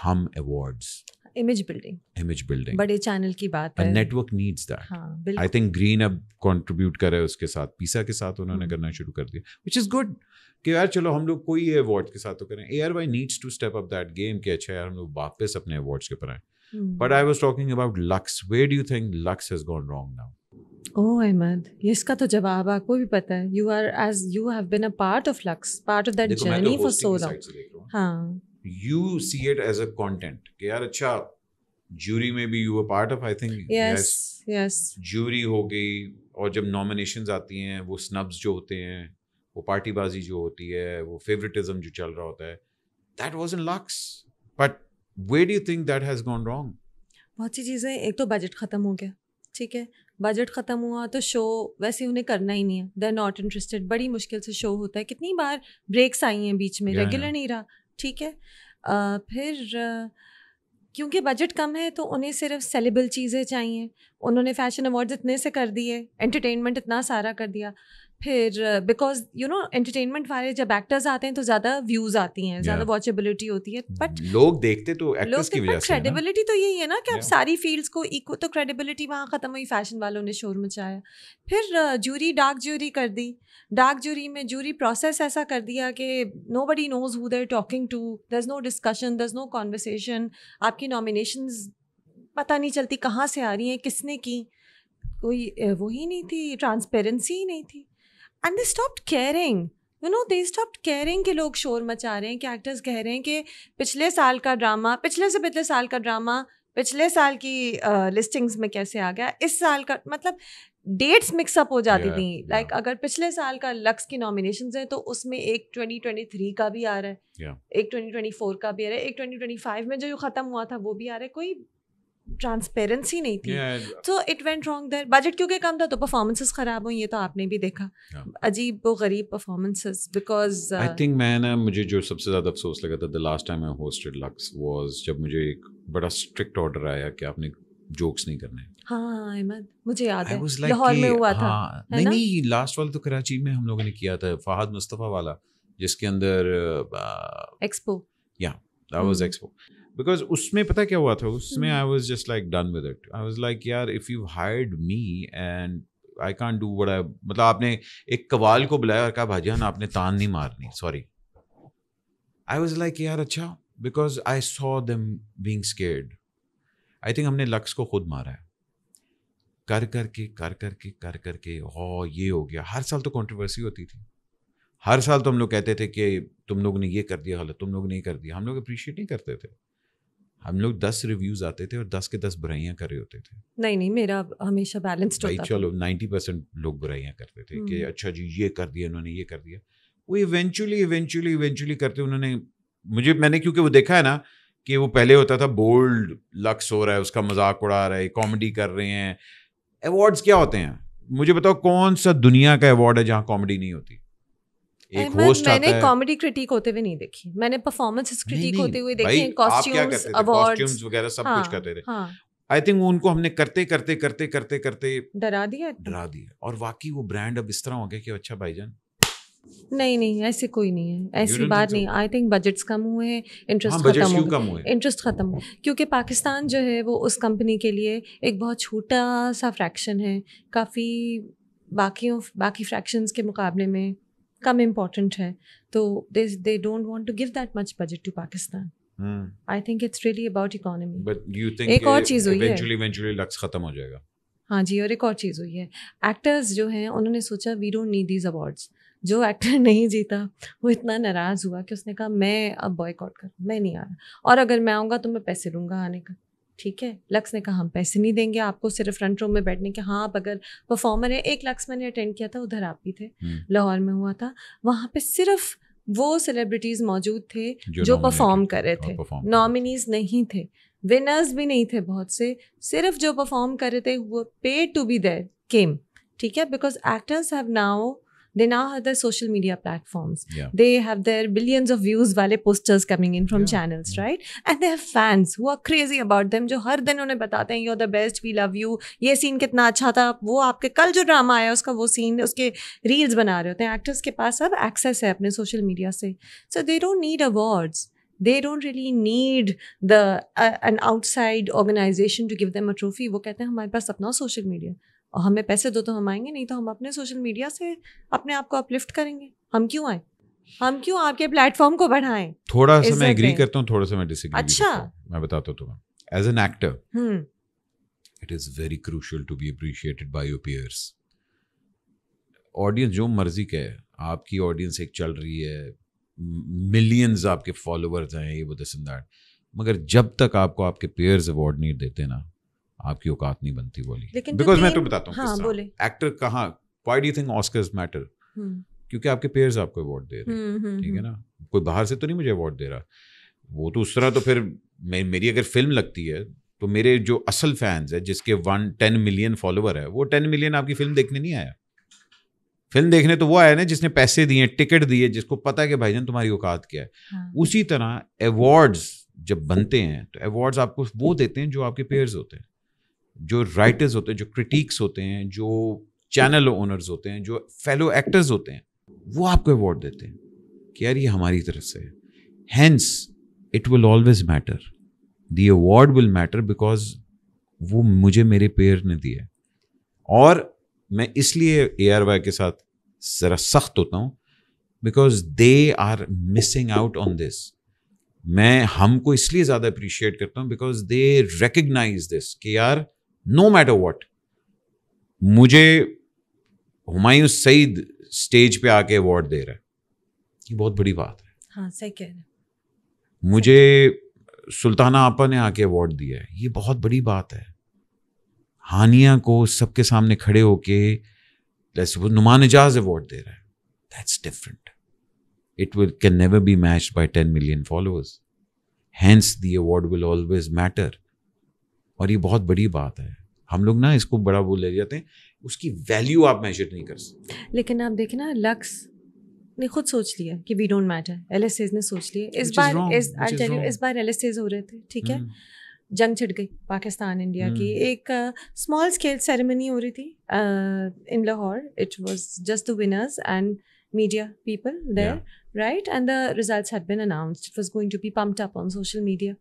ہم ایوارڈز, امیج بلڈنگ بڑے چینل کی بات ہے. Network needs that. I think Green اب کنٹریبیوٹ کر رہے اس کے ساتھ, پیسا کے ساتھ انہوں نے کرنا شروع کر دیا, وچ از گڈ کہ یار چلو ہم لوگ کوئی ایوارڈ کے ساتھ تو کریں. ARY needs to step up that game کہ اچھا یار ہم لوگ واپس اپنے ایوارڈس کے پر آئیں. But I was talking about Lux. Where do you think Lux has gone wrong now? Oh, Ahmed, اس کا تو جواب آپ کو بھی پتہ ہے. You have been a part of Lux, part of that journey for so long. ہاں. You see it as a content کہ یار اچھا جوری میں بھی you were part of, I think. Yes. جوری ہو گئی, اور جب نامینیشنز آتی ہیں وہ سنبز جو ہوتے ہیں, وہ پارٹی بازی جو ہوتی ہے, وہ فیوریٹزم جو چل رہا ہوتا ہے, that was in Lux. But where do you think that has gone wrong? بہت سی چیزیں, ایک تو بجٹ ختم ہو گیا, ٹھیک ہے, بجٹ ختم ہوا تو شو ویسے انہیں کرنا ہی نہیں ہے, دے آر ناٹ انٹرسٹیڈ. بڑی مشکل سے شو ہوتا ہے, کتنی بار بریکس آئی ہیں بیچ میں, ریگولر نہیں رہا, ٹھیک ہے. پھر کیونکہ بجٹ کم ہے تو انہیں صرف سیلیبل چیزیں چاہیے. انہوں نے فیشن ایوارڈز اتنے سے کر دیے, انٹرٹینمنٹ اتنا سارا کر دیا. پھر بیکاز یو نو انٹرٹینمنٹ والے جب ایکٹرز آتے ہیں تو زیادہ ویوز آتی ہیں, زیادہ واچیبلٹی ہوتی ہے, بٹ لوگ دیکھتے تو ایکٹرز کی وجہ سے. کریڈیبلٹی تو یہی ہے نا کہ اب ساری فیلڈس کو ایکو, تو کریڈیبلٹی وہاں ختم ہوئی, فیشن والوں نے شور مچایا. پھر جوری ڈارک جوری کر دی. ڈارک جوری میں جوری پروسیس ایسا کر دیا کہ nobody knows who they are talking to, there is no discussion, there is no conversation. آپ کی نامینیشنز پتہ نہیں چلتی کہاں سے آ رہی ہیں, کس نے کی, کوئی وہی نہیں تھی, ٹرانسپیرنسی ہی نہیں تھی. And they stopped caring, you know, they stopped caring کہ لوگ شور مچا رہے ہیں, کہ ایکٹرز کہہ رہے ہیں کہ پچھلے سال کا ڈرامہ, پچھلے سے پچھلے سال کا ڈرامہ پچھلے سال کی لسٹنگز میں کیسے آ گیا, اس سال کا, مطلب ڈیٹس مکس اپ ہو جاتی تھیں. لائک اگر پچھلے سال کا لکس کی نامینیشنز ہیں تو اس میں ایک 2023 کا بھی آ رہا ہے, ایک 2024 کا بھی آ رہا ہے, ایک 2025 میں جو ختم ہوا تھا وہ بھی آ رہا ہے. کوئی ٹرانسپیرنسی نہیں تھی. تو it went wrong there. Budget کیونکہ کم تھا تو پرفارمنسز خراب ہوئی, یہ تو آپ نے بھی دیکھا, عجیب و غریب پرفارمنسز. بیکاز آئی تھنک میں نا, مجھے جو سب سے زیادہ افسوس لگا تھا the last time I hosted looks was جب مجھے ایک بڑا اسٹرکٹ آرڈر آیا کہ آپ نے جوکس نہیں کرنے. ہاں احمد, مجھے یاد ہے لاہور میں ہوا تھا. نہیں, لاسٹ والا تو کراچی میں ہم لوگوں نے کیا تھا, فہد مصطفیٰ والا, جس کے اندر ایکسپو, یا that was expo. Because اس میں پتہ کیا ہوا تھا, اس میں I was just like done with it. I was like یار if you hired me and I can't do what I, مطلب آپ نے ایک قوال کو بلایا اور کہا بھائی جان آپ نے تان نہیں مارنی, sorry. I was like یار اچھا, because I saw them being scared. I think ہم نے لکس کو خود مارا ہے, کر کر کے یہ ہو گیا. ہر سال تو کنٹروورسی ہوتی تھی, ہر سال تو ہم لوگ کہتے تھے کہ تم لوگ نے یہ کر دیا غلط, تم لوگ نے یہ کر دیا. ہم لوگ اپریشیٹ نہیں کرتے تھے. ہم لوگ 10 ریویوز آتے تھے اور 10 کے 10 برائیاں کر رہے ہوتے تھے. نہیں میرا ہمیشہ بیلنسڈ ہوتا تھا. چلو 90% لوگ برائیاں کرتے تھے کہ اچھا جی یہ کر دیا انہوں نے, یہ کر دیا. وہ ایونچولی کرتے انہوں نے, میں نے کیونکہ وہ دیکھا ہے نا کہ وہ پہلے ہوتا تھا بولڈ لکس ہو رہا ہے, اس کا مذاق اڑا رہا ہے, کامیڈی کر رہے ہیں, ایوارڈز کیا ہوتے ہیں؟ مجھے بتاؤ کون سا دنیا کا ایوارڈ ہے جہاں کامیڈی نہیں ہوتی؟ ایک ہوسٹ آتا ہے. میں نے کامیڈی کرٹیک ہوتے ہوئے نہیں دیکھی, میں نے پرفارمنس کرٹیک ہوتے ہوئے دیکھی ہیں, کاسٹیومز, ایوارڈز وغیرہ سب کچھ کرتے تھے. آئی تھنک ان کو ہم نے کرتے ڈرا دیا, اور واقعی وہ برانڈ اب اس طرح ہو گیا کہ اچھا بھائی جان. نہیں ایسے کوئی نہیں ہے, ایسی بات نہیں. آئی تھنک بجٹس کم ہوئے ہیں, انٹرسٹ ختم ہو, کیونکہ پاکستان جو ہے وہ اس کمپنی کے لیے ایک بہت چھوٹا سا فریکشن ہے, کافی باقی فریکشنز کے مقابلے میں کم امپورٹنٹ ہے, تو they don't want to give that much budget to Pakistan. I think it's really about economy. But you think ایک اور چیز ہوئی ہے, eventually لکس ختم ہو جائے گا. ہاں جی, اور ایک اور چیز ہوئی ہے, ایکٹرز جو ہیں انہوں نے سوچا we don't need these awards. جو ایکٹر نہیں جیتا وہ اتنا ناراض ہوا کہ اس نے کہا میں اب بوائک آؤٹ کروں, میں نہیں آ رہا, اور اگر میں آؤں گا تو میں پیسے لوں گا آنے کا. ٹھیک ہے, لکس نے کہا ہم پیسے نہیں دیں گے آپ کو, صرف فرنٹ رو میں بیٹھنے کے. ہاں, آپ اگر پرفارمر ہے, ایک لکس میں نے اٹینڈ کیا تھا, ادھر آپ بھی تھے, لاہور میں ہوا تھا, وہاں پہ صرف وہ سیلیبریٹیز موجود تھے جو پرفارم کر رہے تھے, نامینیز نہیں تھے, ونرز بھی نہیں تھے بہت سے, صرف جو پرفارم کر رہے تھے وہ paid to be there came. ٹھیک ہے, because actors have now they now have their social media platforms. They have their billions of views والے posters coming in from channels, right? And they have fans who are crazy about them, جو ہر دن انہیں بتاتے ہیں you're the best, we love you, یہ سین کتنا اچھا تھا, وہ آپ کے کل جو ڈرامہ آیا اس کا وہ سین, اس کے ریلز بنا رہے ہوتے ہیں. ایکٹرس کے پاس اب ایکسیس ہے اپنے سوشل میڈیا سے, so they don't need awards. They don't really need an outside organization to give them a trophy. وہ کہتے ہیں ہمارے پاس اپنا سوشل میڈیا, اور ہمیں پیسے دو تو ہم آئیں گے, نہیں تو ہم اپنے سوشل میڈیا سے اپنے آپ کو اپلفٹ کریں گے. ہم کیوں آئیں, ہم کیوں آپ کے پلیٹ فارم کو بڑھائیں. تھوڑا سا میں ایگری کرتا ہوں, تھوڑا سا میں ڈس ایگری کرتا ہوں. میں بتاتا ہوں تمہیں, as an actor it is very crucial to be appreciated by your peers. Audience جو مرضی کہ آپ کی آڈینس ایک چل رہی ہے, ملینز آپ کے فالوورز ہیں, یہ وہ دس اینڈ دیٹ, مگر جب تک آپ کو آپ کے پیئرز ایوارڈ نہیں دیتے نا, آپ کی اوقات نہیں بنتی والی. بیکاز میں تو بتاتا ہوں ایکٹر کہاں, why do you think Oscars matter, کیونکہ آپ کے پیئرز آپ کو ایوارڈ دے رہے ہیں. ٹھیک ہے نا, کوئی باہر سے تو نہیں مجھے ایوارڈ دے رہا. وہ تو اس طرح, تو پھر میری اگر فلم لگتی ہے تو میرے جو اصل فینس ہے جس کے 10 ملین فالوور ہے, وہ 10 ملین آپ کی فلم دیکھنے نہیں آیا. فلم دیکھنے تو وہ آیا نا جس نے پیسے دیے, ٹکٹ دیے, جس کو پتا ہے کہ بھائی جان تمہاری اوقات کیا ہے. اسی طرح ایوارڈز جب بنتے ہیں تو ایوارڈز آپ کو وہ دیتے ہیں جو آپ کے پیئرز ہوتے ہیں, جو رائٹرز ہوتے ہیں, جو کرٹیکس ہوتے ہیں, جو چینل اونرز ہوتے ہیں, جو فیلو ایکٹرز ہوتے ہیں, وہ آپ کو ایوارڈ دیتے ہیں کہ یار یہ ہماری طرف سے ہے. Hence it will always matter, the award will matter because وہ مجھے میرے پیئر نے دیا. اور میں اس لیے ARY کے ساتھ ذرا سخت ہوتا ہوں because they are missing out on this. میں ہم کو اس لیے زیادہ اپریشیٹ کرتا ہوں بیکاز دے ریکگنائز دس کہ یار نو میٹر واٹ, مجھے ہمایوں سعید اسٹیج پہ آ کے ایوارڈ دے رہا ہے, یہ بہت بڑی بات ہے. ہاں صحیح کہہ رہے ہیں. مجھے سلطانہ آپا نے آ کے ایوارڈ دیا ہے, یہ بہت بڑی بات ہے. ہانیہ کو سب کے سامنے کھڑے ہو کے نعمان اعجاز ایوارڈ دے رہا ہے, that's different. It can never be matched by 10 million followers. Hence the award will always matter. اور یہ بہت بڑی بات ہے. ہم لوگ نا اس کو بڑا وہ لے جاتے ہیں, اس کی ویلیو آپ میجر نہیں کر سکتے. لیکن آپ دیکھیں نا, لکس نے خود سوچ لیا کہ we don't matter. LSAs نے سوچ لیا. اس بار LSAs ہو رہے تھے, ٹھیک ہے, جنگ چھڑ گئی پاکستان انڈیا کی. ایک اسمال اسکیل سیریمنی ہو رہی تھی in Lahore. It was just the winners and media people there, right? And the results had been announced. It was going to be pumped up on social media.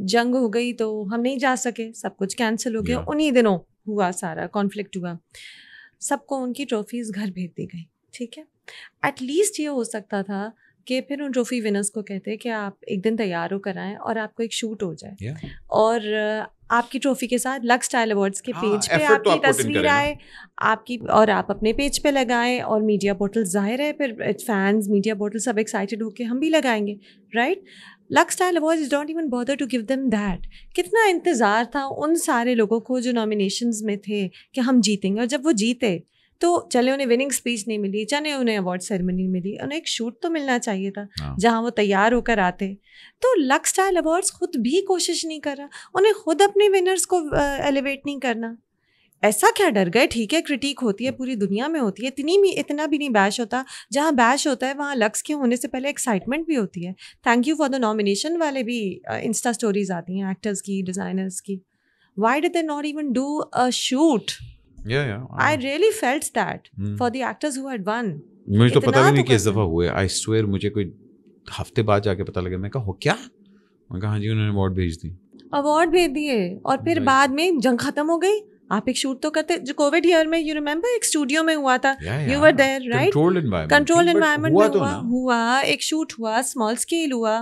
جنگ ہو گئی تو ہم نہیں جا سکے, سب کچھ کینسل ہو گیا. انہی دنوں ہوا سارا کانفلکٹ ہوا, سب کو ان کی ٹرافیز گھر بھیج دی گئی. ٹھیک ہے, ایٹ لیسٹ یہ ہو سکتا تھا کہ پھر ان ٹرافی ونرس کو کہتے کہ آپ ایک دن تیار ہو کر آئیں اور آپ کو ایک شوٹ ہو جائے, اور آپ کی ٹرافی کے ساتھ لکس اسٹائل ایوارڈس کے پیج پہ آپ کی تصویر آئے, آپ کی, اور آپ اپنے پیج پہ لگائیں, اور میڈیا پورٹل ظاہر ہے پھر فینس, میڈیا پورٹل سب ایکسائٹیڈ ہو کے ہم بھی لگائیں گے, right. Lux Style Awards don't even bother to give them that. کتنا انتظار تھا ان سارے لوگوں کو جو نامینیشنز میں تھے کہ ہم جیتیں گے, اور جب وہ جیتے تو چلے انہیں وننگ اسپیچ نہیں ملی, چلے انہیں ایوارڈ سیریمنی ملی, انہیں ایک شوٹ تو ملنا چاہیے تھا جہاں وہ تیار ہو کر آتے. تو لکس اسٹائل ایوارڈس خود بھی کوشش نہیں کر رہا, انہیں خود اپنے ونرس کو ایلیویٹ نہیں کرنا. ایسا کیا ڈر گئے؟ ٹھیک ہے کرٹیک ہوتی ہے پوری دنیا میں ہوتی ہے, اتنا بھی نہیں بیش ہوتا. جہاں بیش ہوتا ہے وہاں لکس کے ہونے سے پہلے ایکسائٹمنٹ بھی ہوتی ہے. Thank you for the nomination والے بھی انسٹا اسٹوریز آتی ہیں ایکٹرز کی, ڈیزائنرز کی. Why did they not even do a shoot? I really felt that for the actors who had won. مجھے تو پتہ بھی نہیں کہ اس دفعہ ہوئے. I swear مجھے کوئی ہفتے بعد جا کے پتہ لگا. میں کہا ہو کیا؟ میں کہا ہاں جی انہوں نے ایوارڈ بھیج دی. ایوارڈ بھیج دیے اور پھر بعد میں جنگ ختم ہو گئی. آپ ایک شوٹ تو کرتے جو کووڈ ایئر میں, یو ریممبر ایک اسٹوڈیو میں ہوا تھا, you were there right, control environment میں ہوا ایک شوٹ ہوا, اسمال اسکیل ہوا.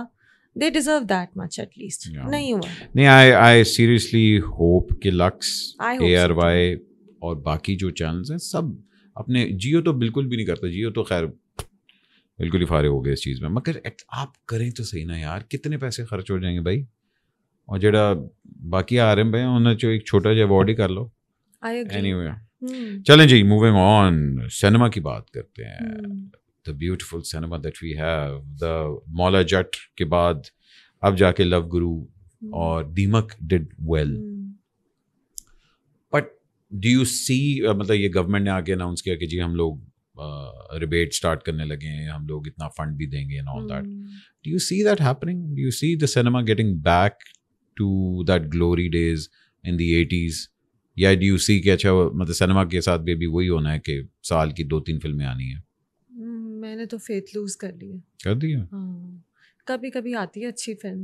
They deserve that much at least. نہیں ہوا. نہیں, I seriously hope کہ لکس, ARY اور باقی جو چینلز ہیں سب اپنے, جیو تو بالکل بھی نہیں کرتا, جیو تو خیر بالکل ہی فارغ ہو گئے اس چیز میں, مگر آپ کریں تو صحیح نا یار, کتنے پیسے خرچ ہو جائیں گے بھائی. اور جڑا باقی آ رہے ہیں بھائی انہیں جو ایک چھوٹا جا ایوارڈ ہی کر لو. Anyway, چلیں جی موونگ آن, سینما کی بات کرتے ہیں. The beautiful cinema that we have, the مولا جٹ کے بعد اب جا کے لو گرو اور دیمک did well. But do you see, مطلب یہ گورنمنٹ نے آگے اناؤنس کیا کہ جی ہم لوگ ریبیٹ اسٹارٹ کرنے لگے ہیں, ہم لوگ اتنا فنڈ بھی دیں گے and all that. Do you see that happening? Do you see the cinema getting back to that glory days in the 80s? یا do you see کہ اچھا مطلب سینما کے ساتھ بھی وہی ہونا ہے کہ سال کی 2-3 فلمیں آنی ہیں؟ میں نے تو فیتھ لوز کر لی ہے. کر دیا؟ ہاں, کبھی کبھی آتی ہے اچھی فلم,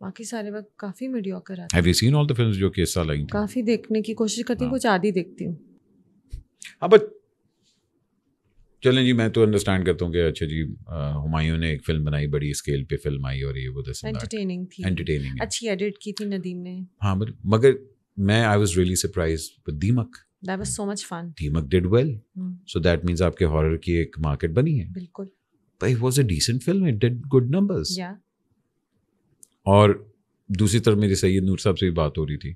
باقی سارے وقت کافی میڈیوکر آتی ہے. Have you seen all the films جو کہ اس سال آئی ہیں؟ کافی دیکھنے کی کوشش کرتی ہوں, کچھ آدھی دیکھتی ہوں. ہاں بٹ چلیں جی, میں تو انڈرسٹینڈ کرتا ہوں کہ اچھا جی ہمایوں نے ایک فلم بنائی, بڑی اسکیل پہ فلم آئی اور یہ وہ انٹرٹیننگ تھی, انٹرٹیننگ اچھی ایڈٹ کی تھی ندیم نے. ہاں مگر میں I was really surprised with دیمک. That was so much fun. دیمک did well. So that means آپ کے ہارر کی ایک مارکیٹ بنی ہے. بالکل. But it was a decent film. It did good numbers. Yeah. اور دوسری طرف میری سید نور صاحب سے بھی بات ہو رہی تھی.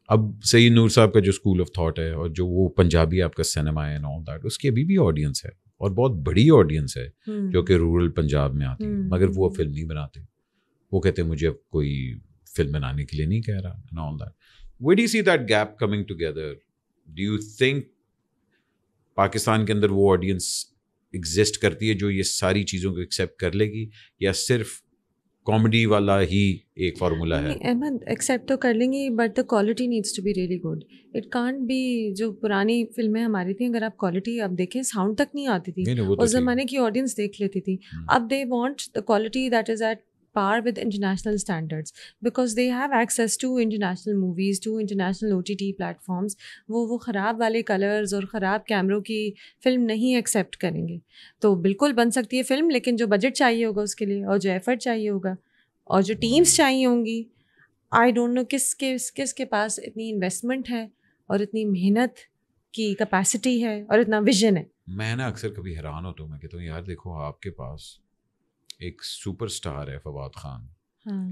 اب سید نور صاحب کا جو اسکول آف تھاٹ ہے اور جو وہ پنجابی آپ کا سینما ہے and all that, اس کی ابھی بھی آڈینس ہے اور بہت بڑی آڈینس ہے جو کہ رورل پنجاب میں آتی ہے, مگر وہ فلم نہیں بناتے. وہ کہتے ہیں مجھے اب کوئی فلم بنانے کے لیے نہیں کہہ رہا and all that. Where do you see that gap coming together? Do you think Pakistan کے اندر وہ آڈینس ایگزسٹ کرتی ہے جو یہ ساری چیزوں کو ایکسیپٹ کر لے گی, یا صرف کامیڈی والا ہی ایک فارمولا ہے؟ احمد ایکسیپٹ تو کر لیں گی, but the quality needs to be really good. It can't be جو پرانی فلمیں ہماری تھیں, اگر آپ کوالٹی اب دیکھیں ساؤنڈ تک نہیں آتی تھی, اس زمانے کی آڈینس دیکھ لیتی تھی. اب they want the quality that is at par with international standards because they have access to international movies, to international OTT platforms. وہ خراب والے کلرز اور خراب کیمروں کی فلم نہیں ایکسیپٹ کریں گے. تو بالکل بن سکتی ہے فلم, لیکن جو بجٹ چاہیے ہوگا اس کے لیے, اور جو ایفرٹ چاہیے ہوگا, اور جو ٹیمز چاہیے ہوں گی, آئی ڈونٹ نو کس کے پاس اتنی انویسٹمنٹ ہے اور اتنی محنت کی کیپیسٹی ہے اور اتنا ویژن ہے. میں نا اکثر کبھی حیران ہوتا ہوں, میں کہتا ہوں یار دیکھو آپ کے پاس ایک سپر سٹار ہے فواد خان,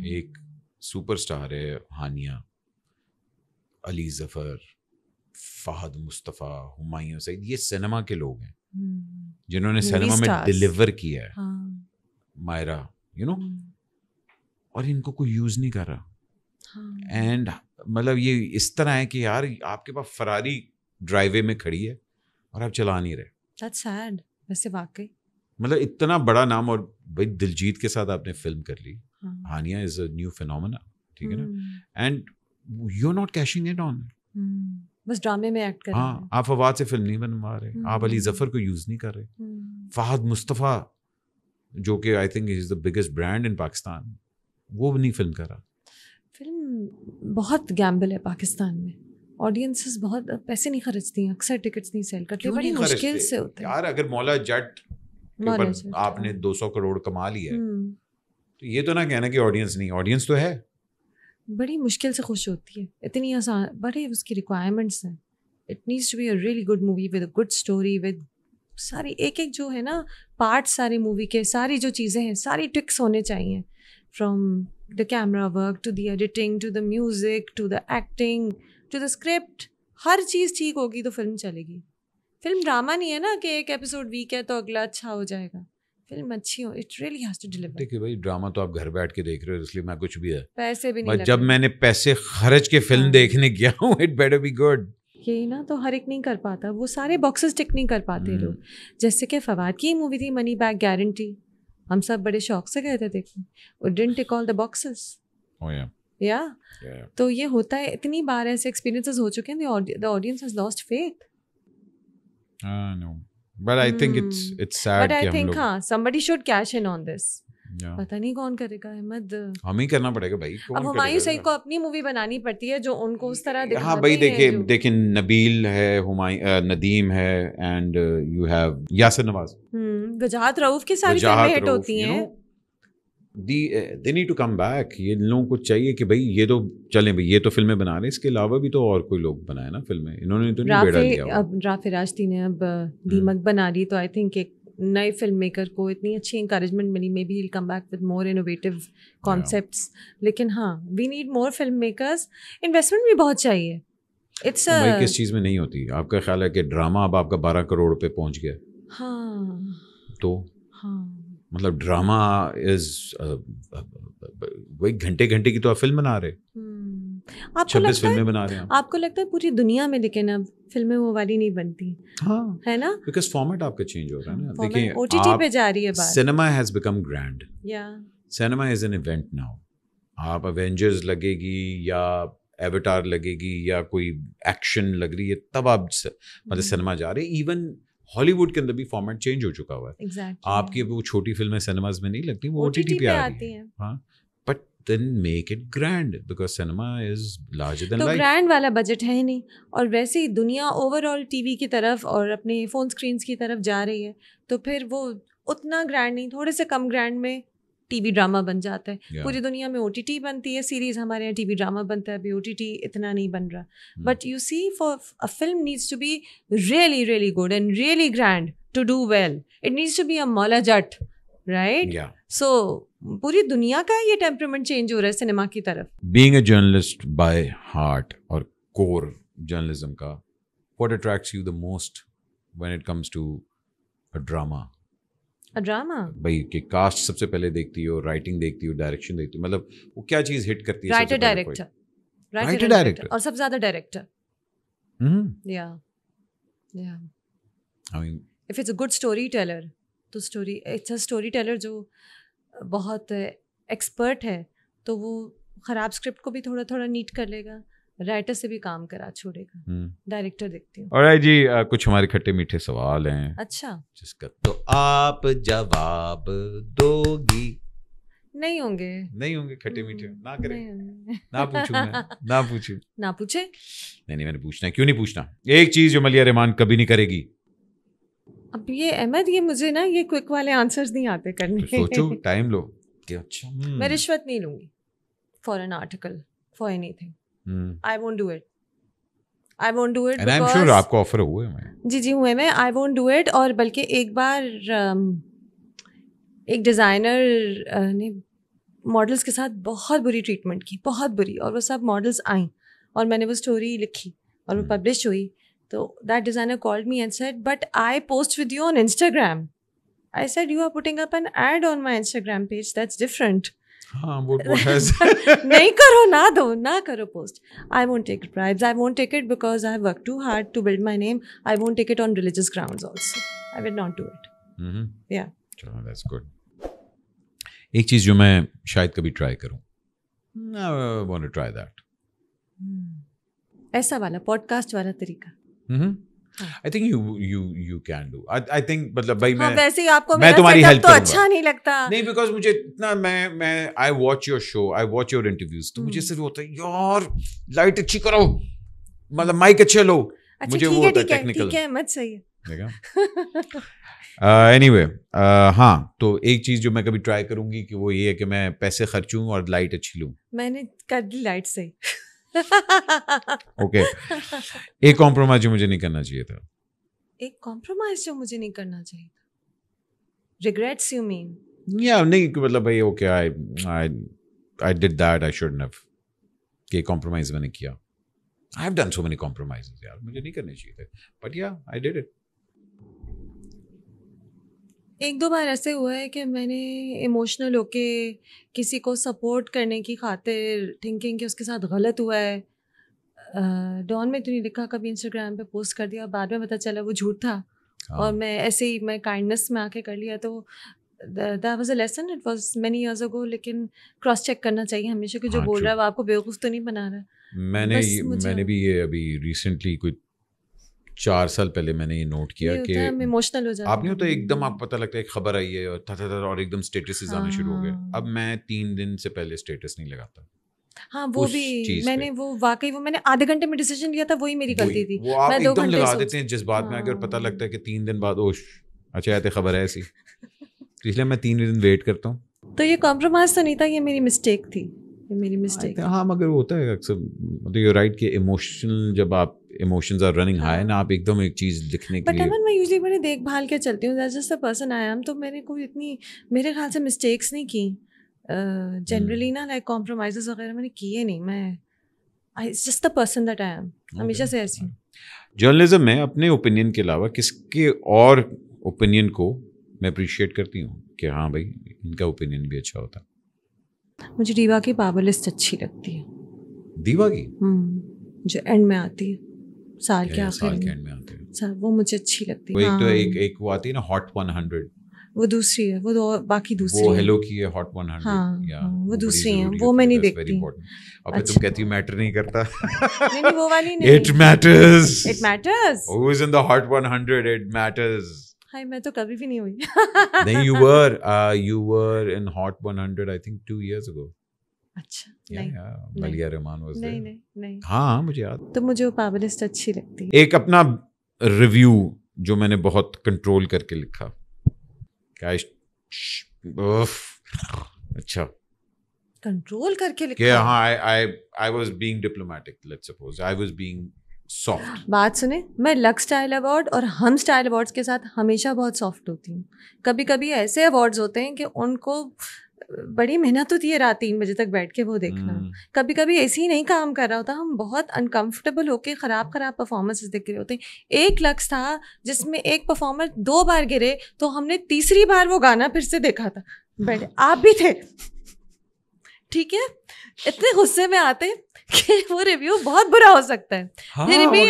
ایک سپر سٹار ہے ہانیہ, علی ظفر, فہد مصطفیٰ, ہمایوں سعید, یہ سینما کے لوگ ہیں جنہوں نے سینما میں ڈیلیور کیا ہے. مائرا یو نو, اور ان کو کوئی یوز نہیں کر رہا. اینڈ مطلب یہ اس طرح ہے کہ یار آپ کے پاس فراری ڈرائیو وے میں کھڑی ہے اور آپ چلا نہیں رہے. That's sad. ویسے واقعی مطلب اتنا بڑا نام, اور بھائی دلجیت کے ساتھ آپ نے فلم کر لی, ہانیہ از اے نیو فینومینا, ٹھیک ہے نا, and you are not cashing it on, بس ڈرامے میں ایکٹ کر رہے ہیں. ہاں, آپ فواد سے فلم نہیں بنوا رہے, آپ علی ظفر کو یوز نہیں کر رہے. فہد مصطفیٰ جو کہ I think is the biggest brand in Pakistan, وہ نہیں فلم کر رہا. فلم بہت گیمبل ہے پاکستان میں, آڈینسز بہت پیسے نہیں خرچتی ہیں, اکثر ٹکٹس نہیں سیل کرتے, بڑی مشکل سے ہوتا ہے. یار اگر مولا جٹ کے اوپر آپ نے 200 کروڑ کما لیا ہے تو یہ تو نہ کہنا کہ آڈینس نہیں, آڈینس تو ہے. بڑی مشکل سے خوش ہوتی ہے, اتنی آسان, بڑے اس کی ریکوائرمنٹس ہیں. It needs to be a really good movie with a good story, with ساری ایک جو ہے نا پارٹ, ساری مووی کے ساری جو چیزیں ہیں ساری ٹکس ہونے چاہیے, from the camera work to the editing to the music to the acting to the script. ہر چیز ٹھیک ہوگی تو فلم چلے گی. فلم ڈرامہ نہیں ہے نا کہ ایک ایپیسوڈ ویک ہے تو اگلا اچھا ہو جائے گا. فلم اچھی ہو, it really has to deliver. دیکھیے بھائی ڈرامہ تو آپ گھر بیٹھ کے دیکھ رہے ہو, اس لیے میں کچھ بھی ہے پیسے بھی نہیں, جب میں نے پیسے خرچ کے فلم دیکھنے گیا ہوں, اٹ بیٹر بی گڈ. یہی نا, تو ہر ایک نہیں کر پاتا, وہ سارے باکسز ٹک نہیں کر پاتے لوگ. جیسے کہ فواد کی مووی تھی منی بیک گارنٹی, ہم سب بڑے شوق سے گئے تھے دیکھنے, it didn't tick all the boxes. یا تو یہ ہوتا ہے, اتنی بار ایسے ایکسپیرینسز ہو چکے ہیں, the audience has lost faith. No. But I think it's sad But I کہ ہم think لوگ, ہاں somebody should cash in on this. پتہ نہیں کون کرے گا احمد, ہم ہی کرنا پڑے گا بھائی. اب ہمایوں سعید کو اپنی مووی بنانی پڑتی ہے جو ان کو اس طرح دکھاتے ہیں. ہاں بھائی دیکھیں نبیل ہے, ندیم ہے, اینڈ یو ہیو یاسر نواز, وجاہت رؤف کی ساری فلمیں ہٹ ہوتی ہیں. they need to come back. یہ لوگوں کو چاہیے کہ بھائی یہ تو چلیں بھائی, یہ تو فلمیں بنا رہے ہیں, اس کے علاوہ بھی تو اور کوئی لوگ بنائے نا فلمیں, انہوں نے تو نہیں بیڑا لیا. اب رافع راشدی نے اب دیمک بنا لی, تو آئی تھنک ایک نئے فلم میکر کو اتنی اچھی انکریجمنٹ ملی, maybe he'll come back with more innovative concepts. لیکن ہاں we need more filmmakers, investment بھی بہت چاہیے. اٹس بھائی کس چیز میں نہیں ہوتی, آپ کا خیال ہے کہ ڈرامہ اب آپ کا 12 کروڑ پہ پہنچ گیا؟ ہاں تو ہاں مطلب ڈرامہ از وہی گھنٹے گھنٹے کی تو آپ فلم بنا رہے, 26 فلمیں بنا رہے ہیں آپ کو لگتا ہے پوری دنیا میں, لیکن اب فلمیں وہ والی نہیں بنتی. ہاں ہے نا, بیکاز فارمیٹ آپ کا چینج ہو رہا ہے نا. دیکھیں او ٹی ٹی پہ جا رہی ہے بات. Cinema has become grand, cinema is an event now. آپ اوینجرز لگے گی یا ایواتار لگے گی یا کوئی ایکشن لگ رہی ہے تب آپ مطلب سنیما جا رہے. ایون ہالی ووڈ کے اندر بھی فارمیٹ چینج ہو چکا ہوا ہے. آپ کی وہ چھوٹی فلمیں سنیماز میں نہیں لگتی, وہ او ٹی ٹی پہ آتی ہیں. ہاں but then make it grand because cinema is larger than life. تو گرینڈ والا بجٹ ہے ہی نہیں, اور ویسے ہی دنیا اوور آل ٹی وی کی طرف اور اپنے فون اسکرینس کی طرف جا رہی ہے, تو پھر وہ اتنا گرینڈ نہیں, تھوڑے سے کم گرینڈ میں ٹی وی ڈرامہ بن جاتا ہے. پوری دنیا میں او ٹی ٹی بنتی ہے سیریز, ہمارے یہاں ٹی وی ڈرامہ بنتا ہے, ابھی او ٹی ٹی اتنا نہیں بن رہا. But you see for a film needs to be really really good and really grand to do well, it needs to be a Maula Jatt, right. سو پوری دنیا کا یہ ٹیمپرمنٹ چینج ہو رہا ہے سنیما کی طرف. Being a journalist by heart اور کور جرنلزم کا, what attracts you the most when it comes to a drama? Drama بھائی کہ کاسٹ سب سے پہلے دیکھتی ہو, رائٹنگ دیکھتی ہو, ڈائریکشن دیکھتی ہو, مطلب وہ کیا چیز ہٹ کرتی ہے؟ رائٹر ڈائریکٹر, اور سب سے زیادہ director. I mean, if it's a good storyteller, تو اسٹوری ٹیلر جو بہت ایکسپرٹ ہے تو وہ خراب اسکرپٹ کو بھی تھوڑا تھوڑا نیٹ کر لے گا, رائٹر سے بھی کام کرا چھوڑے گا. ڈائریکٹر دیکھتی ہوں. اور جی کچھ ہمارے کھٹے میٹھے سوال ہیں, اچھا جس کا تو آپ جواب دو گی. نہیں ہوں گے کھٹے میٹھے, نہ کریں, نہ پوچھوں میں, نہ پوچھے. نہیں میں نے پوچھنا ہے. کیوں نہیں پوچھنا؟ ایک چیز جو ملیہ رحمان کبھی نہیں کرے گی. اب یہ احمد, یہ مجھے نا یہ کوئک والے آنسرز نہیں آتے کرنے. سوچو, ٹائم لو. اچھا میں رشوت نہیں لوں گی for an article, for any thing. I won't do it. And I'm sure آپ کو آفر ہوئے ہیں. جی ہوئے میں. I won't do it. اور بلکہ ایک بار ایک ڈیزائنر نے ماڈلس کے ساتھ بہت بری ٹریٹمنٹ کی, بہت بری, اور وہ سب ماڈلس آئیں اور میں نے وہ اسٹوری لکھی اور وہ پبلش ہوئی. تو that designer called me and said, but I post with you on Instagram. I said, you are putting up an ad on my Instagram page. That's different. نہیں کرو, نہ کرو post. I won't take bribes. I won't take it because I have worked too hard to build my name. I won't take it on religious grounds also. I will not do it. Yeah. That's good. ایک چیز جو میں شاید کبھی ٹرائی کروں, I want to try that. ایسا والا پوڈ کاسٹ والا طریقہ. I think you can do. I think مطلب بھائی ویسے ہی آپ کو میں تمہاری ہیلپ تو اچھا نہیں لگتا. نہیں, بیکاز مجھے اتنا میں I watch your show, I watch your interviews, تو مجھے صرف ہوتا ہے یار لائٹ اچھی کرو, مطلب مائک اچھے لو. مجھے وہ ہوتا ہے ٹیکنیکل. ٹھیک ہے مت صحیح ہے. اینی وے ہاں, تو ایک چیز جو میں کبھی ٹرائی کروں گی کہ وہ یہ ہے کہ میں پیسے خرچوں اور لائٹ اچھی لوں. میں نے کر دی لائٹ سے. اوکے, ایک کمپرومائز جو مجھے نہیں کرنا چاہیے تھا. ایک کمپرومائز جو مجھے نہیں کرنا چاہیے تھا. Regrets you mean? یا نہیں, مطلب بھائی okay I did that, I shouldn't have. کہ کمپرومائز میں نے کیا. I have done so many compromises یار, مجھے نہیں کرنے چاہیے تھے, but yeah I did it. ایک دو بار ایسے ہوا ہے کہ میں نے ایموشنل ہو کے کسی کو سپورٹ کرنے کی خاطر تھنکنگ کہ اس کے ساتھ غلط ہوا ہے, ڈان میں تو نہیں لکھا, کبھی انسٹاگرام پہ پوسٹ کر دیا, بعد میں پتہ چلا وہ جھوٹ تھا, اور میں ایسے ہی میں کائنڈنس میں آ کے کر لیا. تو that was a lesson, it was many years ago. لیکن کراس چیک کرنا چاہیے ہمیشہ کہ جو بول رہا ہے وہ آپ کو بیوقوف تو نہیں بنا رہا. میں نے بھی یہ ابھی ریسنٹلی کوئی 4 سال پہلے میں نے یہ نوٹ کیا کہ ایموشنل ہو جاتا آپ نہیں ہوتا ایک دم آپ پتہ لگتا ہے ایک خبر آئی ہے اور ایک دم اسٹیٹسز آنا شروع ہو گئے. اب میں 3 دن سے پہلے اسٹیٹس نہیں لگاتا. ہاں وہ بھی میں نے وہ واقعی وہ میں نے آدھے گھنٹے میں ڈیسیژن لیا تھا, وہی میری غلطی تھی. وہ آپ ایک دم لگا دیتے ہیں جس بات میں اگر پتہ لگتا ہے کہ 3 دن بعد اچھا آتے خبر ہے ایسی, اس لیے میں 3 دن ویٹ کرتا ہوں. تو یہ کمپرومائز تو نہیں تھا, یہ میری مسٹیک تھی, میری مسٹیک. ہاں مگر ہوتا ہے اکثر, مطلب یو رائٹ کہ ایموشنل جب آپ ایموشنز آر رننگ ہائی نا, آپ ایک دم ایک چیز لکھنے کے لیے. بٹ میں یوزلی بڑی دیکھ بھال کے چلتی ہوں, جیسے پرسن آئی ایم, تو میں نے کوئی اتنی میرے خیال سے مسٹیکس نہیں کی جنرلی نا, لائک کمپرومائزز وغیرہ میں نے کیے نہیں. میں just the person that I am, ہمیشہ سے ایسی. جرنلزم میں اپنے اوپینین کے علاوہ کس کے اور اوپینین کو میں اپریشیٹ کرتی ہوں کہ ہاں بھائی ان کا اوپینین بھی اچھا ہوتا. مجھے دیوا کی پاور لسٹ اچھی لگتی ہے. دیوا کی جو اینڈ میں آتی ہے, سال کے آخر میں آتی ہے, وہ مجھے اچھی لگتی ہے. ایک تو ایک وہ آتی ہے نا ہاٹ 100, وہ دوسری ہے, وہ باقی دوسری وہ ہیلو کی ہے ہاٹ 100. ہاں وہ دوسری ہیں, وہ میں نہیں دیکھتی. اب تم کہتی میٹر نہیں کرتا. نہیں وہ والی نہیں. It matters. It matters. Who is in the hot 100? It matters. High میں تو کبھی بھی نہیں ہوئی. نہیں you were in hot 100 I think 2 years ago. اچھا نہیں, ملیہ رحمان was there. نہیں. ہاں مجھے یاد. تو مجھے وہ پاور لسٹ اچھی لگتی ہے. ایک اپنا ریویو جو میں نے بہت کنٹرول کر کے لکھا, اچھا کنٹرول کر کے لکھا کہ ہاں I was being diplomatic, let's suppose I was being soft. بات سنیں, میں لک اسٹائل ایوارڈ اور ہم اسٹائل ایوارڈس کے ساتھ ہمیشہ بہت سافٹ ہوتی ہوں. کبھی کبھی ایسے ایوارڈز ہوتے ہیں کہ ان کو بڑی محنت ہوتی ہے رات 3 بجے تک بیٹھ کے وہ دیکھنا. کبھی کبھی ایسے ہی نہیں کام کر رہا ہوتا, ہم بہت انکمفرٹیبل ہو کے خراب پرفارمنسز دیکھ رہے ہوتے ہیں. ایک لکس تھا جس میں ایک پرفارمر 2 بار گرے, تو ہم نے تیسری بار وہ گانا پھر سے دیکھا تھا بیٹھے, آپ بھی تھے, ٹھیک ہے. اتنے غصے میں آتے کہ وہ ریویو بہت برا ہو سکتا ہے. پھر بھی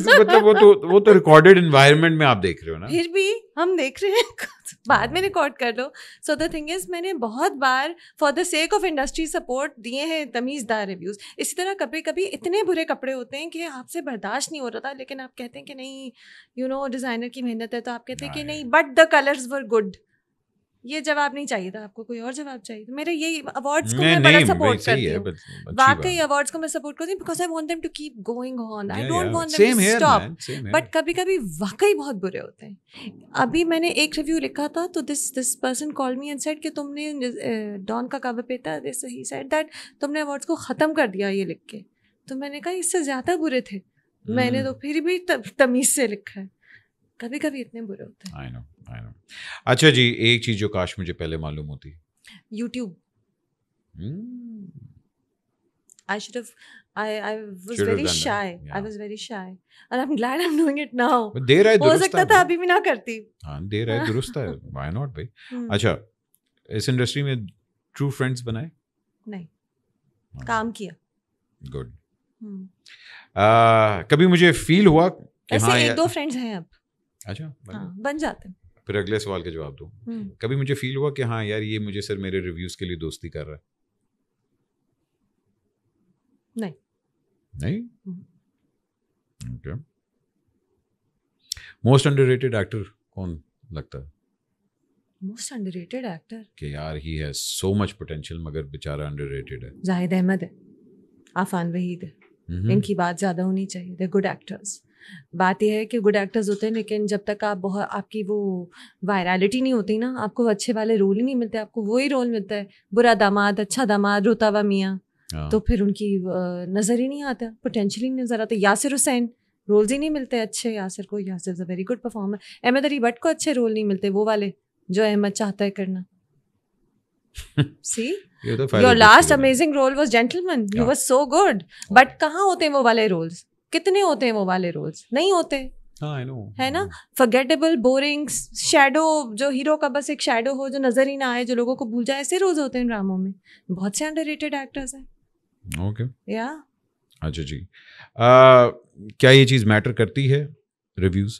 مطلب وہ تو ریکارڈیڈ انوائرمنٹ میں آپ دیکھ رہے ہو نا, پھر بھی ہم دیکھ رہے ہیں, بعد میں ریکارڈ کر لو. سو دا تھنگ از, میں نے بہت bar for the sake of industry support دیے ہیں تمیز دار ریویوز. اسی طرح کبھی کبھی اتنے برے کپڑے ہوتے ہیں کہ آپ سے برداشت نہیں ہو رہا تھا, لیکن آپ کہتے ہیں کہ نہیں یو نو ڈیزائنر کی محنت ہے, تو آپ کہتے ہیں کہ نہیں but the colours were good. یہ جواب نہیں چاہیے تھا آپ کو, کوئی اور جواب چاہیے تھا. میرے یہی ایوارڈس کو میں بڑا سپورٹ کرتی ہوں, واقعی ایوارڈس کو میں سپورٹ کرتی ہوں, because I want them to keep going on, I don't want them to stop. But کبھی کبھی واقعی بہت برے ہوتے ہیں. ابھی میں نے ایک ریویو لکھا تھا, تو this person call me and said کہ تم نے ڈان کا کور پیتا, ہی سیڈ دیٹ تم نے ایوارڈس کو ختم کر دیا یہ لکھ کے. تو میں نے کہا اس سے زیادہ برے تھے, میں نے تو پھر بھی تمیز سے لکھا ہے. کبھی کبھی اتنے برے ہوتے ہیں. اچھا جی, ایک چیز جو کاش مجھے پہلے معلوم ہوتی, YouTube. I should have. I was very shy. I was very shy, and I'm glad I'm doing it now. دیر ہے, ہو سکتا تھا ابھی بھی نہ کرتی. ہاں دیر ہے, درست ہے, why not بھائی. اچھا, اس انڈسٹری میں ٹرو فرینڈس بنائے نہیں, کام کیا. گڈ. کبھی مجھے فیل ہوا کہ ایسے 1-2 فرینڈس ہیں اب. اچھا بن جاتے ہیں. پھر اگلے سوال کا جواب دو. کبھی مجھے فیل ہوا کہ ہاں یار یہ مجھے سر میرے ریویوز کے لیے دوستی کر رہا ہے؟ نہیں. Okay. Most under rated actor کون لگتا ہے؟ موسٹ انڈر ریٹڈ ایکٹر کہ یار he has so much potential مگر بیچارہ انڈر ریٹڈ ہے. زاہد احمد ہے, عفان وحید ہے. ان کی بات زیادہ ہونی چاہیے. They good actors. بات یہ ہے کہ گڈ ایکٹرز ہوتے ہیں, لیکن جب تک آپ کی وہ وائرالٹی نہیں ہوتی نا, آپ کو اچھے والے رول ہی نہیں ملتے. آپ کو وہی رول ملتا ہے, برا داماد, اچھا داماد, روتا ہوا میاں, تو پھر ان کی نظر ہی نہیں آتا, پوٹینشیل ہی نہیں نظر آتا. یاسر حسین رولز ہی نہیں ملتے اچھے یاسر کو. Yasir is a very good performer. Ahmed Ali Butt کو اچھے رول نہیں ملتے, وہ والے جو احمد چاہتا ہے کرنا. See, your last amazing role was Gentleman. You were so good. But کہاں ہوتے ہیں وہ والے رولز؟ کتنے ہوتے ہیں وہ والے رولز؟ نہیں ہوتے ہے نا. فرگیٹیبل, بورنگ, شیڈو, جو ہیرو کا بس ایک شیڈو ہو جو نظر ہی نہ آئے, جو لوگوں کو بھول جائے, ایسے رولز ہوتے ہیں ڈراموں میں. بہت سے انڈر ریٹڈ ایکٹرز ہیں. اوکے. یا اچھا جی, کیا یہ چیز میٹر کرتی ہے ریویوز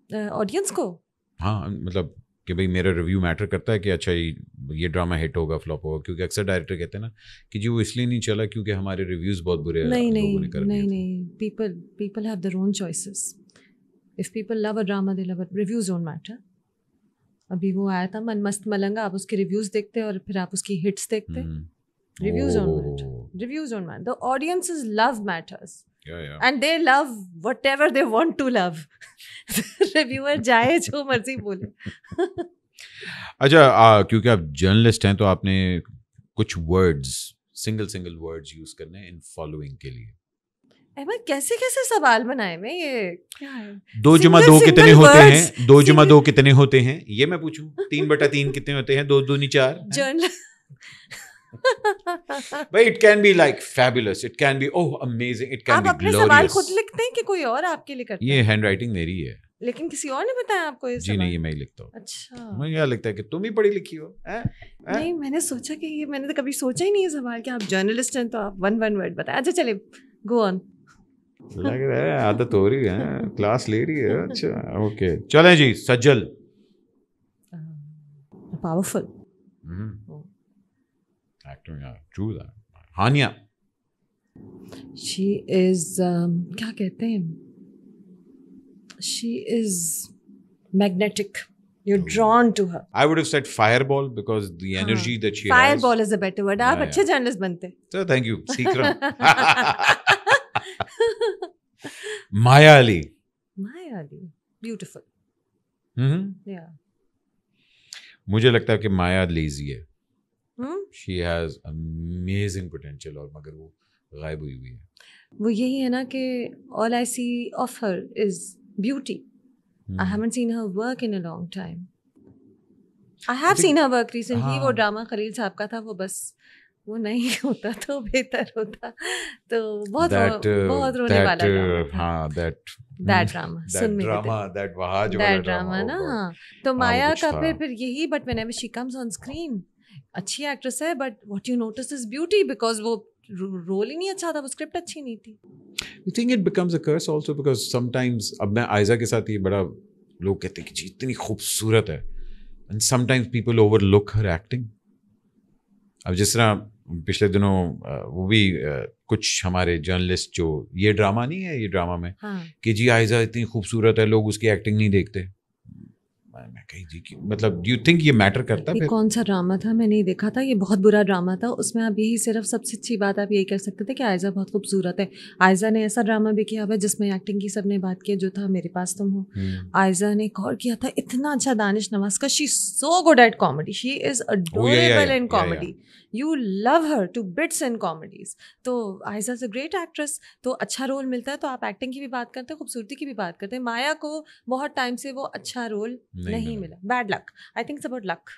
آڈینس کو؟ ہاں مطلب کہ بھائی میرا ریویو میٹر کرتا ہے کہ اچھا یہ ڈراما ہٹ ہوگا فلاپ ہوگا, کیونکہ اکثر ڈائریکٹر کہتے ہیں نا کہ جی وہ اس لیے نہیں چلا کیونکہ ہمارے ریویوز بہت برے لوگوں نے کر دیے. نہیں, people have their own choices. If people love a drama, they love it. Reviews don't matter. ابھی وہ آیا تھا من مست ملنگا, آپ اس کے ریویوز دیکھتے اور پھر آپ اس کی ہٹس دیکھتے. Reviews don't matter. Reviews don't matter. The audience's love matters. Yeah. And they love whatever they want to love. Reviewer جائے جو مرضی بولے. اچھا, کیونکہ آپ جرنلسٹ ہیں تو آپ نے کچھ ورڈز سنگل ورڈز یوز کرنے ہیں ان فالوئنگ کے لیے. احمد کیسے سوال بنائے میں, یہ کیا ہے؟ 2 جمع 2 کتنے ہوتے ہیں, 2 جمع 2 کتنے ہوتے ہیں, یہ میں پوچھوں. 3/3 کتنے ہوتے ہیں, 2 2 4. But it can be like fabulous, it can be amazing, it can be glorious. آپ اپنے سوال خود لکھتے ہیں کہ کوئی اور آپ کے لیے کرتا ہے؟ یہ ہینڈ رائٹنگ میری ہے, لیکن کسی اور نے بتایا آپ کو یہ جی نہیں, یہ میں ہی لکھتا ہوں. اچھا, مجھے کیا لگتا ہے کہ تم ہی پڑھی لکھی ہو. نہیں, میں نے سوچا کہ یہ میں نے تو کبھی سوچا ہی نہیں ہے سوال کہ آپ جرنلسٹ ہیں تو آپ ون ورڈ بتائیں. اچھا چلے گو آن. لگ رہا ہے عادت ہو رہی ہے, کلاس لے رہی ہے. اچھا اوکے چلیں جی. Sajal powerful acting, true that. Hania she is کیا کہتے ہیں, she is magnetic. You're drawn to her. I would have said fireball because the energy that she has. Fireball is a better word. آپ اچھے جرنلسٹ بنتے. So thank you. سیکھ رہا ہوں. مایا علی. بیوٹیفل. مجھے لگتا ہے کہ مایا لیزی ہے. شی ہیز امیزنگ پوٹینشیل اور مگر وہ غائب ہوئی ہے. وہ یہی ہے نا کہ all I see of her is beauty. I haven't seen her work in a long time. I have seen her work recently. وہ ڈرامہ خلیل صاحب کا تھا, وہ بس وہ نہیں ہوتا تو بہتر ہوتا. تو بہت رونے والا ڈرامہ نا. ہاں تو مایا کا پھر یہی, but whenever she comes on screen اچھی ایکٹریس ہے, but what you notice is beauty because وہ رول ہی نہیں اچھا تھا, وہ اسکرپٹ اچھی نہیں تھی. You think it becomes a curse also because sometimes اب میں آئزہ کے ساتھ یہ بڑا لوگ کہتے ہیں کہ جی اتنی خوبصورت ہے, and sometimes people overlook her acting. اب جس طرح پچھلے دنوں وہ بھی کچھ ہمارے جرنلسٹ جو یہ ڈرامہ نہیں ہے, یہ ڈرامہ میں کہ جی آئزہ اتنی خوبصورت ہے, لوگ اس کی ایکٹنگ نہیں دیکھتے. میں کہی جی مطلب ڈو یو تھنک یہ میٹر کرتا ہے؟ کون سا ڈرامہ تھا, میں نہیں دیکھا تھا, یہ بہت برا ڈرامہ تھا. اس میں آپ یہی صرف سب سے اچھی بات آپ یہی کر سکتے تھے کہ آئزہ بہت خوبصورت ہے. آئزہ نے ایسا ڈرامہ بھی کیا ہوا ہے جس میں ایکٹنگ کی سب نے بات کی, جو تھا میرے پاس تم ہو. آئزہ نے ایک اور کیا تھا اتنا اچھا, دانش نواز کا. She is so good at comedy, she is adorable in comedy, you love her to bits in comedies. تو Ayeza is a great actress. تو اچھا رول ملتا ہے تو آپ ایکٹنگ کی بھی بات کرتے ہیں, خوبصورتی کی بھی بات کرتے ہیں. مایا کو بہت ٹائم سے وہ اچھا رول نہیں ملا. Bad luck, I think it's about luck.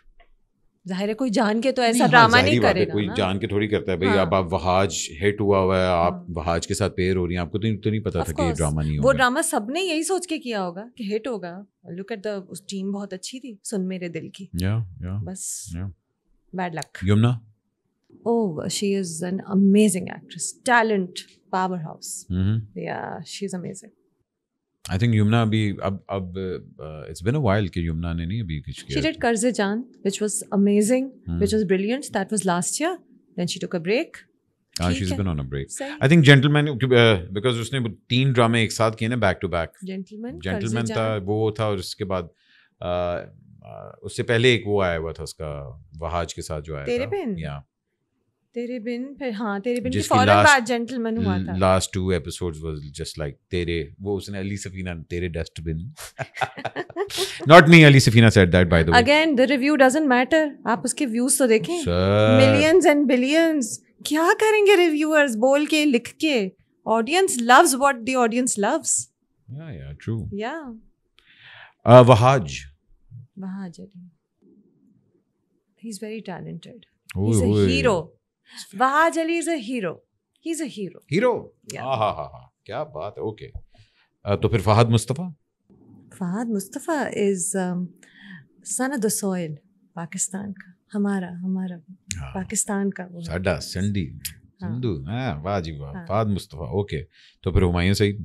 ظاہر ہے کوئی جان کے تو ایسا ڈرامہ نہیں کرے گا, کوئی جان کے تھوڑی کرتا ہے بھائی. اب آپ وہاج ہٹ ہوا ہوا ہے, آپ وہاج کے ساتھ پیر ہو رہی ہیں, آپ کو تو نہیں پتا تھا کہ یہ ڈرامہ نہیں ہوگا. وہ ڈرامہ سب نے یہی سوچ کے کیا ہوگا کہ ہٹ ہوگا. Look at the, us team بہت اچھی تھی, سن میرے دل کی. بس bad luck. Yamuna, oh she is an amazing actress, talent powerhouse. Yeah, she's amazing. I think Yamuna ابھی اب it's been a while کہ یمنا نے نہیں ابھی کچھ کیا. She did Karze Jaan, which was amazing, which was brilliant. That was last year. Then she took a break. She's been on a break. I think Gentleman because اس نے 3 ڈرامے ایک ساتھ کیے نا بیک ٹو بیک. Gentleman تھا, وہ تھا, اور اس کے بعد اس سے پہلے ایک وہ آیا ہوا تھا اس کا وہاج کے ساتھ جو آیا تھا. تیرے بن, پھر ہاں تیرے بن کی فوراً بعد جینٹلمین ہوا تھا. Last 2 episodes was just like تیرے, وہ اس نے علی سفینہ تیرے dustbin. Not me, Ali Safina said that by the way. Again the review doesn't matter. آپ اس کے ویوز تو دیکھیں, ملینز اینڈ بلینز. کیا کریں گے ریویورز بول کے لکھ کے؟ Audience loves what the audience loves. Yeah, true. Yeah. Wahaj Ali, he's very talented. He's a hero. Wahaj Ali is a hero. He's a hero. Hero. ہاں کیا بات ہے. اوکے, تو پھر فہد مصطفیٰ is son of the soil, Pakistan کا, ہمارا پاکستان کا, وہ ساڈا سنڈی. سندھو واہ جی واہ فہد مصطفیٰ اوکے تو پھر Humayun Saeed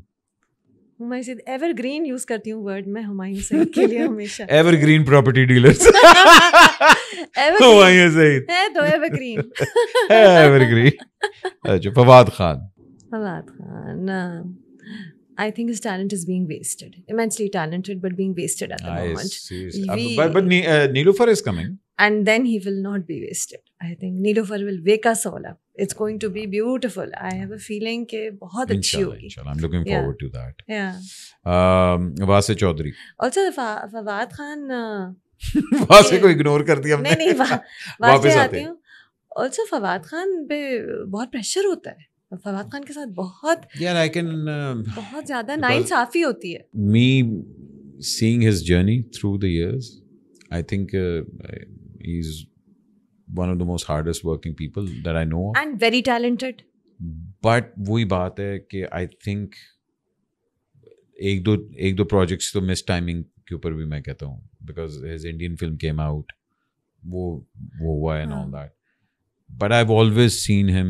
Humayun Saeed evergreen use کرتی ہوں ورڈ میں ہمایوں سعید کے لیے ہمیشہ evergreen property dealers Humayun Saeed ہے تو ایور گرین ایور گرین اچھا Fawad Khan I think his talent is being wasted. Immensely talented, but being wasted at the moment. But Neelofer is coming. And then he will not be wasted. I think Neelofer will wake us all up. It's going to be beautiful. I have a feeling کہ بہت اچھی ہوگی. Inshallah, I'm looking forward to that. Yeah. واسع چودھری. Also فواد خان. واسع کو اگنور کر دیا ہم نے. نہیں واسع آتی ہوں. Also فواد خان پہ بہت پریشر ہوتا ہے. فواد خان کے ساتھ بہت بہت زیادہ ناانصافی ہوتی ہے. Me seeing his journey through the years, I think he's one of the most hardest working people that I know of. And very talented. But وہی بات ہے کہ I think ایک دو projects تو missed timing کے اوپر بھی میں کہتا ہوں because his Indian film came out وہ ہوا and all that. But I've always seen him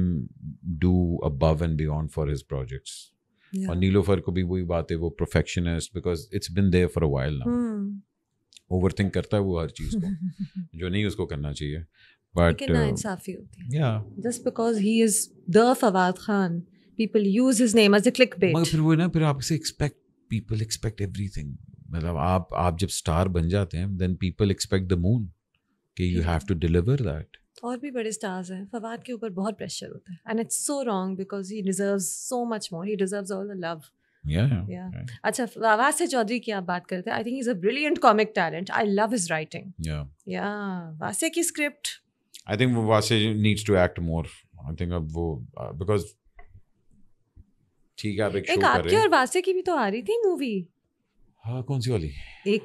do above and beyond for his projects. اور نیلوفر کو بھی وہی بات ہے وہ perfectionist because it's been there for a while now. Overthink کرتا ہے وہ ہر چیز کو جو نہیں اس کو کرنا چاہیے. But ناانصافی ہوتی ہے. Yeah. Just because he is the Fawad Khan, people use his name as a clickbait. مگر پھر وہ نا پھر آپ سے people expect everything. مطلب آپ جب star بن جاتے ہیں then people expect the moon کہ you have to deliver that. اور بھی بڑے اسٹارز ہیں. فواد کے اوپر بہت پریشر ہوتا ہے and it's so wrong because he deserves so much more. He deserves all the love. اچھا واسع چودھری کی آپ بات کرتے ہیں. I think is a brilliant comic talent. I love his writing. Wasay کی اسکرپٹ I think واسع needs to act more. I think اب وہ because ٹھیک ہے آپ ایک شو کر رہے ہیں. ایک آپ کی اور واسع کی بھی تو آ رہی تھی مووی. ہاں کون سی والی؟ ایک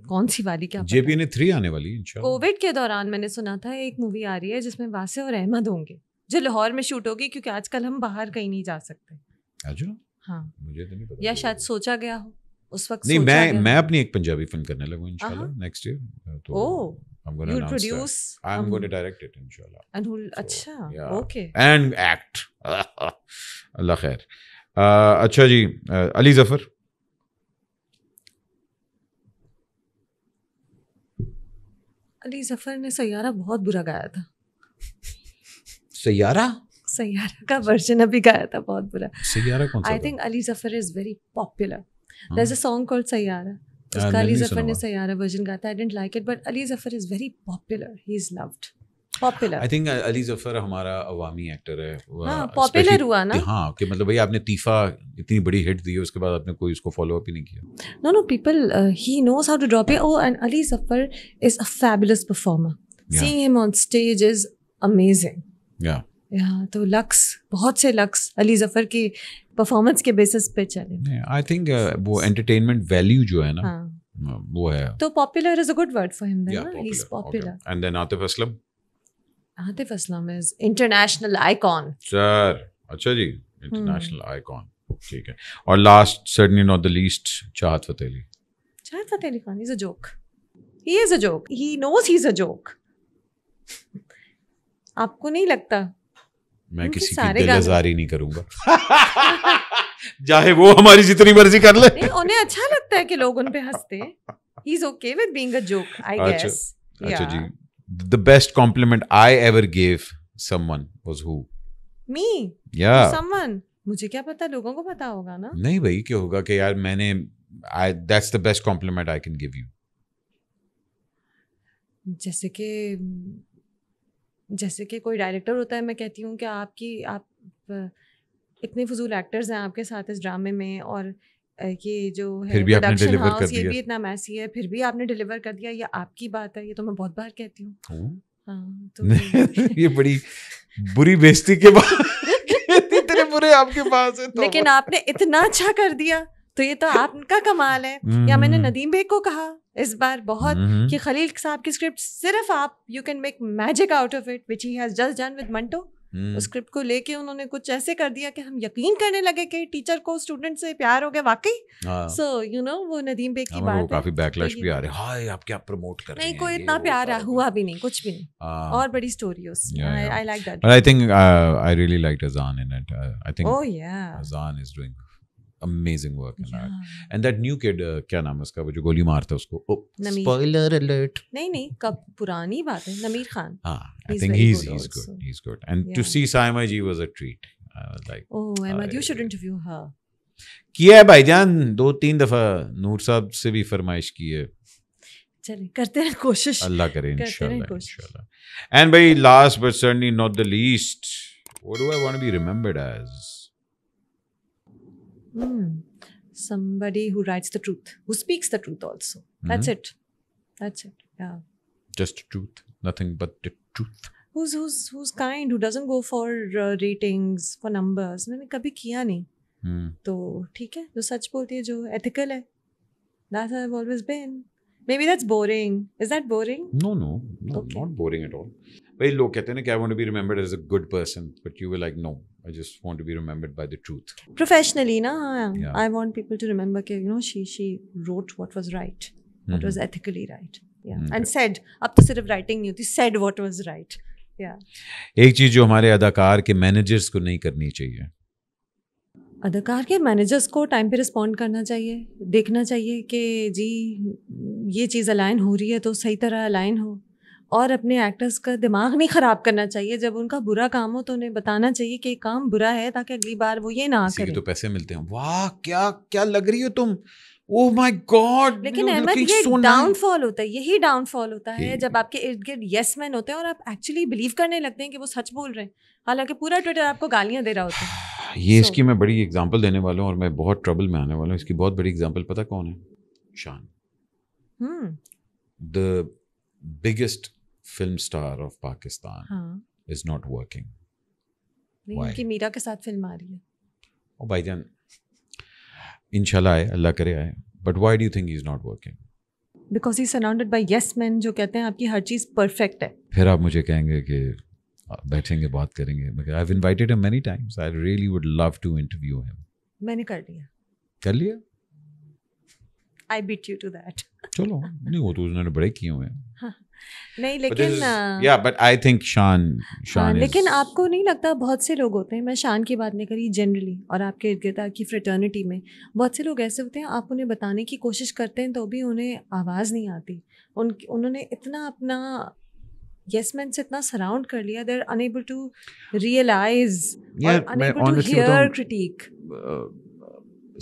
کون سی والی کیا جے پی نے 3 آنے والی انشاءاللہ. کووڈ کے دوران میں نے سنا تھا ایک مووی آ رہی ہے جس میں واسع اور احمد ہوں گے جو لاہور میں شوٹ ہوگی کیونکہ آج کل ہم باہر کہیں نہیں جا سکتے. اچھا ہاں مجھے تو نہیں پتا. یا شاید سوچا گیا ہو اس وقت. نہیں میں اپنی ایک پنجابی فلم کرنے لگا انشاءاللہ نیکسٹ ایئر. تو I'm going to announce that. I'm going to direct it inshallah. And who اچھا اوکے and act. اللہ خیر. اچھا جی علی ظفر. علی ظفر نے سیارہ بہت برا گایا تھا. سیارہ کا ورژن ابھی گایا تھا بہت برا. سیارہ کون سا؟ I think Ali Zafar is very popular. There's a song called سیارہ. اس کا علی ظفر نے سیارہ ورژن گایا تھا. I didn't like it but Ali Zafar is very popular. He is loved. Popular. I think Ali Zafar ہمارا عوامی ایکٹر ہے. ہاں پاپولر ہوا نا. ہاں کہ مطلب بھائی آپ نے تیفا اتنی بڑی ہٹ دی ہے اس کے بعد آپ نے کوئی اس کو فالو اپ ہی نہیں کیا. No people he knows how to drop it. Oh and Ali Zafar is a fabulous performer. Seeing him on stage is amazing. Yeah. تو لکس بہت سے لکس علی ظفر کی پرفارمنس کے بیسس پہ چلے. آئی تھنک وہ انٹرٹینمنٹ ویلیو جو ہے نا وہ ہے. تو popular is a good word for him then. He is popular. And then Atif Aslam. Atif Aslam is international icon. Sir اچھا جی انٹرنیشنل آئیکن ٹھیک ہے. اور last certainly not the least Chahat Fateh Ali. Chahat Fateh Ali Khan is a joke. He is a joke. He knows he is a joke. آپ کو نہیں لگتا؟ میں کسی کی دل آزاری نہیں کروں گا چاہے وہ ہماری جتنی مرضی کر لے. انہیں اچھا لگتا ہے کہ لوگ ان پہ ہنستے. He is okay with being a joke I guess. اچھا جی the best compliment I ever gave someone was who? Me? Yeah. Someone. مجھے کیا پتا لوگوں کو پتا ہوگا نا. نہیں بھائی کیا ہوگا کہ یار میں نے that's the best compliment I can give you. جیسے کہ کوئی ڈائریکٹر ہوتا ہے میں کہتی ہوں کہ آپ اتنے فضول ایکٹرز ہیں آپ کے ساتھ اس ڈرامے میں اور یہ جو ہے پروڈکشن ہاؤس یہ بھی اتنا میسی ہے پھر بھی آپ نے ڈیلیور کر دیا. یہ آپ کی بات ہے. یہ تو میں بہت بار کہتی ہوں. ہاں یہ بڑی بری بےزتی کے بعد اتنے برے آپ کے پاس ہے لیکن آپ نے اتنا اچھا کر دیا تو یہ تو آپ کا کمال ہے. یا میں نے ندیم بھائی کو کہا اس بار بہت کہ خلیل صاحب کی اسکرپٹ صرف آپ you can make magic out of it which he has just done with Manto. اس اسکرپٹ کو لے کے انہوں نے کچھ ایسے کر دیا کہ ہم یقین کرنے لگے کہ ٹیچر کو اسٹوڈنٹ سے پیار ہو گیا واقعی. سو وہ ندیم بیگ کی بات ہے, کافی بیک لیش بھی آ رہے ہیں, ہائے آپ کیا پروموٹ کر رہے ہیں. نہیں, کوئی اتنا پیار ہوا بھی نہیں, کچھ بھی نہیں, اور بڑی اسٹوری اس میں. I like that. But I think I really liked Azan in it. I think Azan is doing amazing work in that. And that new kid, کیا نام ہے اس کا, وہ جو گولی مارتا ہے اس کو, spoiler alert. نہیں کب پرانی بات ہے, نمیر Khan. I think he's good. And to see Saima ji was a treat. I was like, oh Ahmed, you should interview her. کیا ہے بھائی جان, 2-3 دفعہ نور صاحب سے بھی فرمائش کی ہے. چلیں کرتے ہیں کوشش, اللہ کرے انشاءاللہ. And بھائی last but certainly not the least, what do I want to be remembered as? Somebody who writes the truth, who speaks the truth also. That's it. Yeah. Just truth, nothing but the truth. Who's kind, who doesn't go for ratings, for numbers. میں نے کبھی کیا نہیں, تو ٹھیک ہے, جو سچ بولتی ہے, جو ethical ہے. That's how I've always been. Maybe that's boring. Is that boring? No, okay. Not boring at all. بھائی لوگ کہتے ہیں نا کہ I want to be remembered as a good person, but you were like, no, I just want to be remembered by the truth. Professionally, na, I want people to remember that, she wrote what was right, what was ethically right. Yeah. And said, اب تو صرف writing نہیں ہوتی, said what was right. Yeah. ایک چیز جو ہمارے اداکار کے مینیجرز کو نہیں کرنی چاہیے, اداکار کے مینیجرس کو ٹائم پہ رسپونڈ کرنا چاہیے, دیکھنا چاہیے کہ جی یہ چیز الائن ہو رہی ہے تو صحیح طرح الائن ہو, اور اپنے ایکٹرس کا دماغ نہیں خراب کرنا چاہیے. جب ان کا برا کام ہو تو انہیں بتانا چاہیے کہ یہ کام برا ہے, تاکہ اگلی بار وہ یہ نہ کریں. تو پیسے ملتے ہیں, واہ کیا لگ رہی ہو تم, اوہ مائی گاڈ. لیکن احمد یہ ڈاؤن فال ہوتا ہے, یہی ڈاؤن فال ہوتا ہے جب آپ کے ارد گرد یس مین ہوتے ہیں اور آپ ایکچولی بلیو کرنے لگتے ہیں کہ وہ سچ بول رہے ہیں, حالانکہ پورا ٹویٹر آپ کو گالیاں دے رہا ہوتا ہے. یہ اس کی میں بڑی ایگزامپل دینے والا ہوں, اور میں بہت ٹربل میں آنے والا ہوں. اس کی بہت بڑی ایگزامپل پتہ کون ہے؟ شان. The biggest film star of Pakistan is not working. ان کی میرا کے ساتھ فلم آ رہی ہے. او بھائی جان انشاءاللہ آئے, اللہ کرے آئے, but why do you think he's not working? Because he's surrounded by yes men جو کہتے ہیں آپ کی ہر چیز پرفیکٹ ہے. پھر آپ مجھے کہیں گے کہ بیٹھیں گے بات کریں گے. I've invited him many times. I really would love to interview him. میں نے کر لیا. I beat you to that. چلو نہیں, وہ تو انہوں نے بڑے کیے ہوئے ہیں. نہیں لیکن but I think شان لیکن آپ کو نہیں لگتا بہت سے لوگ ہوتے ہیں, میں شان کی بات نہیں کری, جنرلی, اور آپ کے ارد گرد کی فریٹرنیٹی میں بہت سے لوگ ایسے ہوتے ہیں, آپ انہیں بتانے کی کوشش کرتے ہیں تو بھی انہیں آواز نہیں آتی. انہوں نے اتنا اپنا یس مین سے اتنا سراؤنڈ کر لیا, they are unable to realise اور unable to hear critique.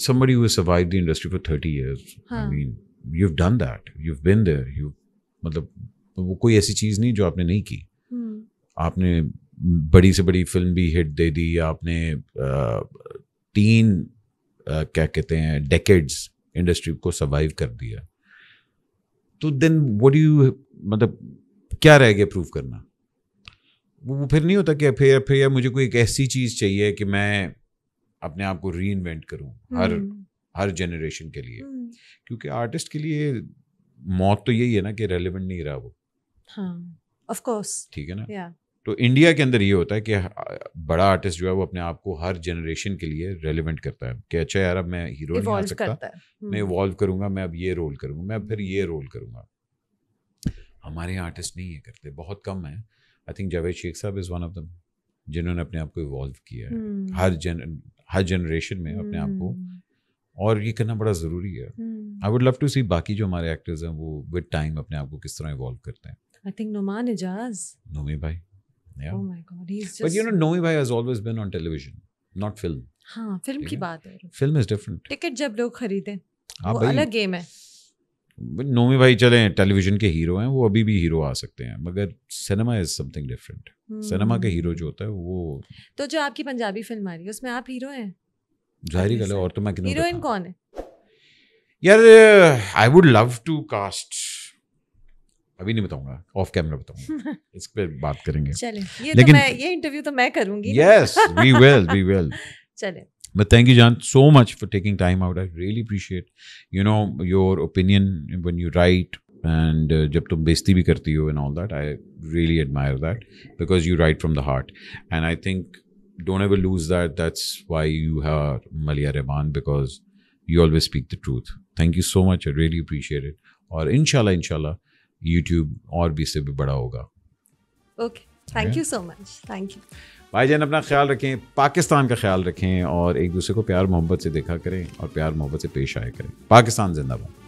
Somebody who has survived the industry for 30 years, I mean, you've done that, you've been there, مطلب وہ کوئی ایسی چیز نہیں جو آپ نے نہیں کی. آپ نے بڑی سے بڑی فلم بھی ہٹ دے دی, آپ نے 3 کیا کہتے ہیں ڈیکیڈز انڈسٹری کو سروائیو کر دیا. تو دین what do you, مطلب کیا رہ گیا پروف کرنا؟ وہ پھر نہیں ہوتا کہ پھر مجھے کوئی ایک ایسی چیز چاہیے کہ میں اپنے آپ کو ری انوینٹ کروں ہر جنریشن کے لیے, کیونکہ آرٹسٹ کے لیے موت تو یہی ہے نا کہ ریلیونٹ نہیں رہا وہ. آف کورس, ٹھیک ہے نا. تو انڈیا کے اندر یہ ہوتا ہے کہ بڑا آرٹسٹ جو ہے وہ اپنے آپ کو ہر جنریشن کے لیے ریلیونٹ کرتا ہے کہ اچھا یار اب میں ہیرو نہیں آ سکتا, میں ایوالو کروں گا, میں اب یہ رول کروں گا, میں پھر یہ رول کروں گا. ہمارے آرٹسٹ نہیں یہ کرتے, بہت کم ہیں. آئی تھنک جاوید شیخ صاحب از ون آف دم جنہوں نے اپنے آپ کو ایوالو کیا ہے ہر جنریشن میں اپنے آپ کو, اور یہ کرنا بڑا ضروری ہے. آئی ووڈ لو ٹو سی باقی جو ہمارے ایکٹرز ہیں وہ ود ٹائم اپنے آپ کو کس طرح ایوالو کرتے ہیں. I think Noman Ijaz. Nomi bhai. Yeah. Oh my God, he's just. But you know, Nomi bhai has always been on television, not film. ہاں فلم کی بات ہے. Film is different. ٹکٹ جب لوگ خریدیں وہ الگ گیم ہے. نومی بھائی چلیں ٹیلی ویژن کے ہیرو ہیں, وہ ابھی بھی ہیرو آ سکتے ہیں, مگر سنیما از سم تھنگ ڈفرینٹ. سنیما کا ہیرو جو ہوتا ہے وہ, تو جو آپ کی پنجابی فلم آ رہی ہے اس میں آپ ہیرو ہیں, ظاہری گل ہے. اور تو میں کتنا ہیروئن کون ہے یار؟ I would love to cast, ابھی نہیں بتاؤں گا, آف کیمرا بتاؤں گا, اس پہ بات کریں گے. چلیں, یہ انٹرویو تو میں کروں گی. یس وی ول. چلیں. But thank you, Jan, so much for taking time out. I really appreciate, your opinion when you write. And جب تم بیزتی بھی کرتی ہو and all that, I really admire that because you write from the heart. And I think don't ever lose that, that's why you have Maliha Rehman, because you always speak the truth. Thank you so much, I really appreciate it. اور انشاءاللہ YouTube اور بھی اس سے بھی بڑا ہوگا. Okay, thank you so much. Thank you. بھائی جان اپنا خیال رکھیں, پاکستان کا خیال رکھیں, اور ایک دوسرے کو پیار محبت سے دیکھا کریں اور پیار محبت سے پیش آیا کریں. پاکستان زندہ باد.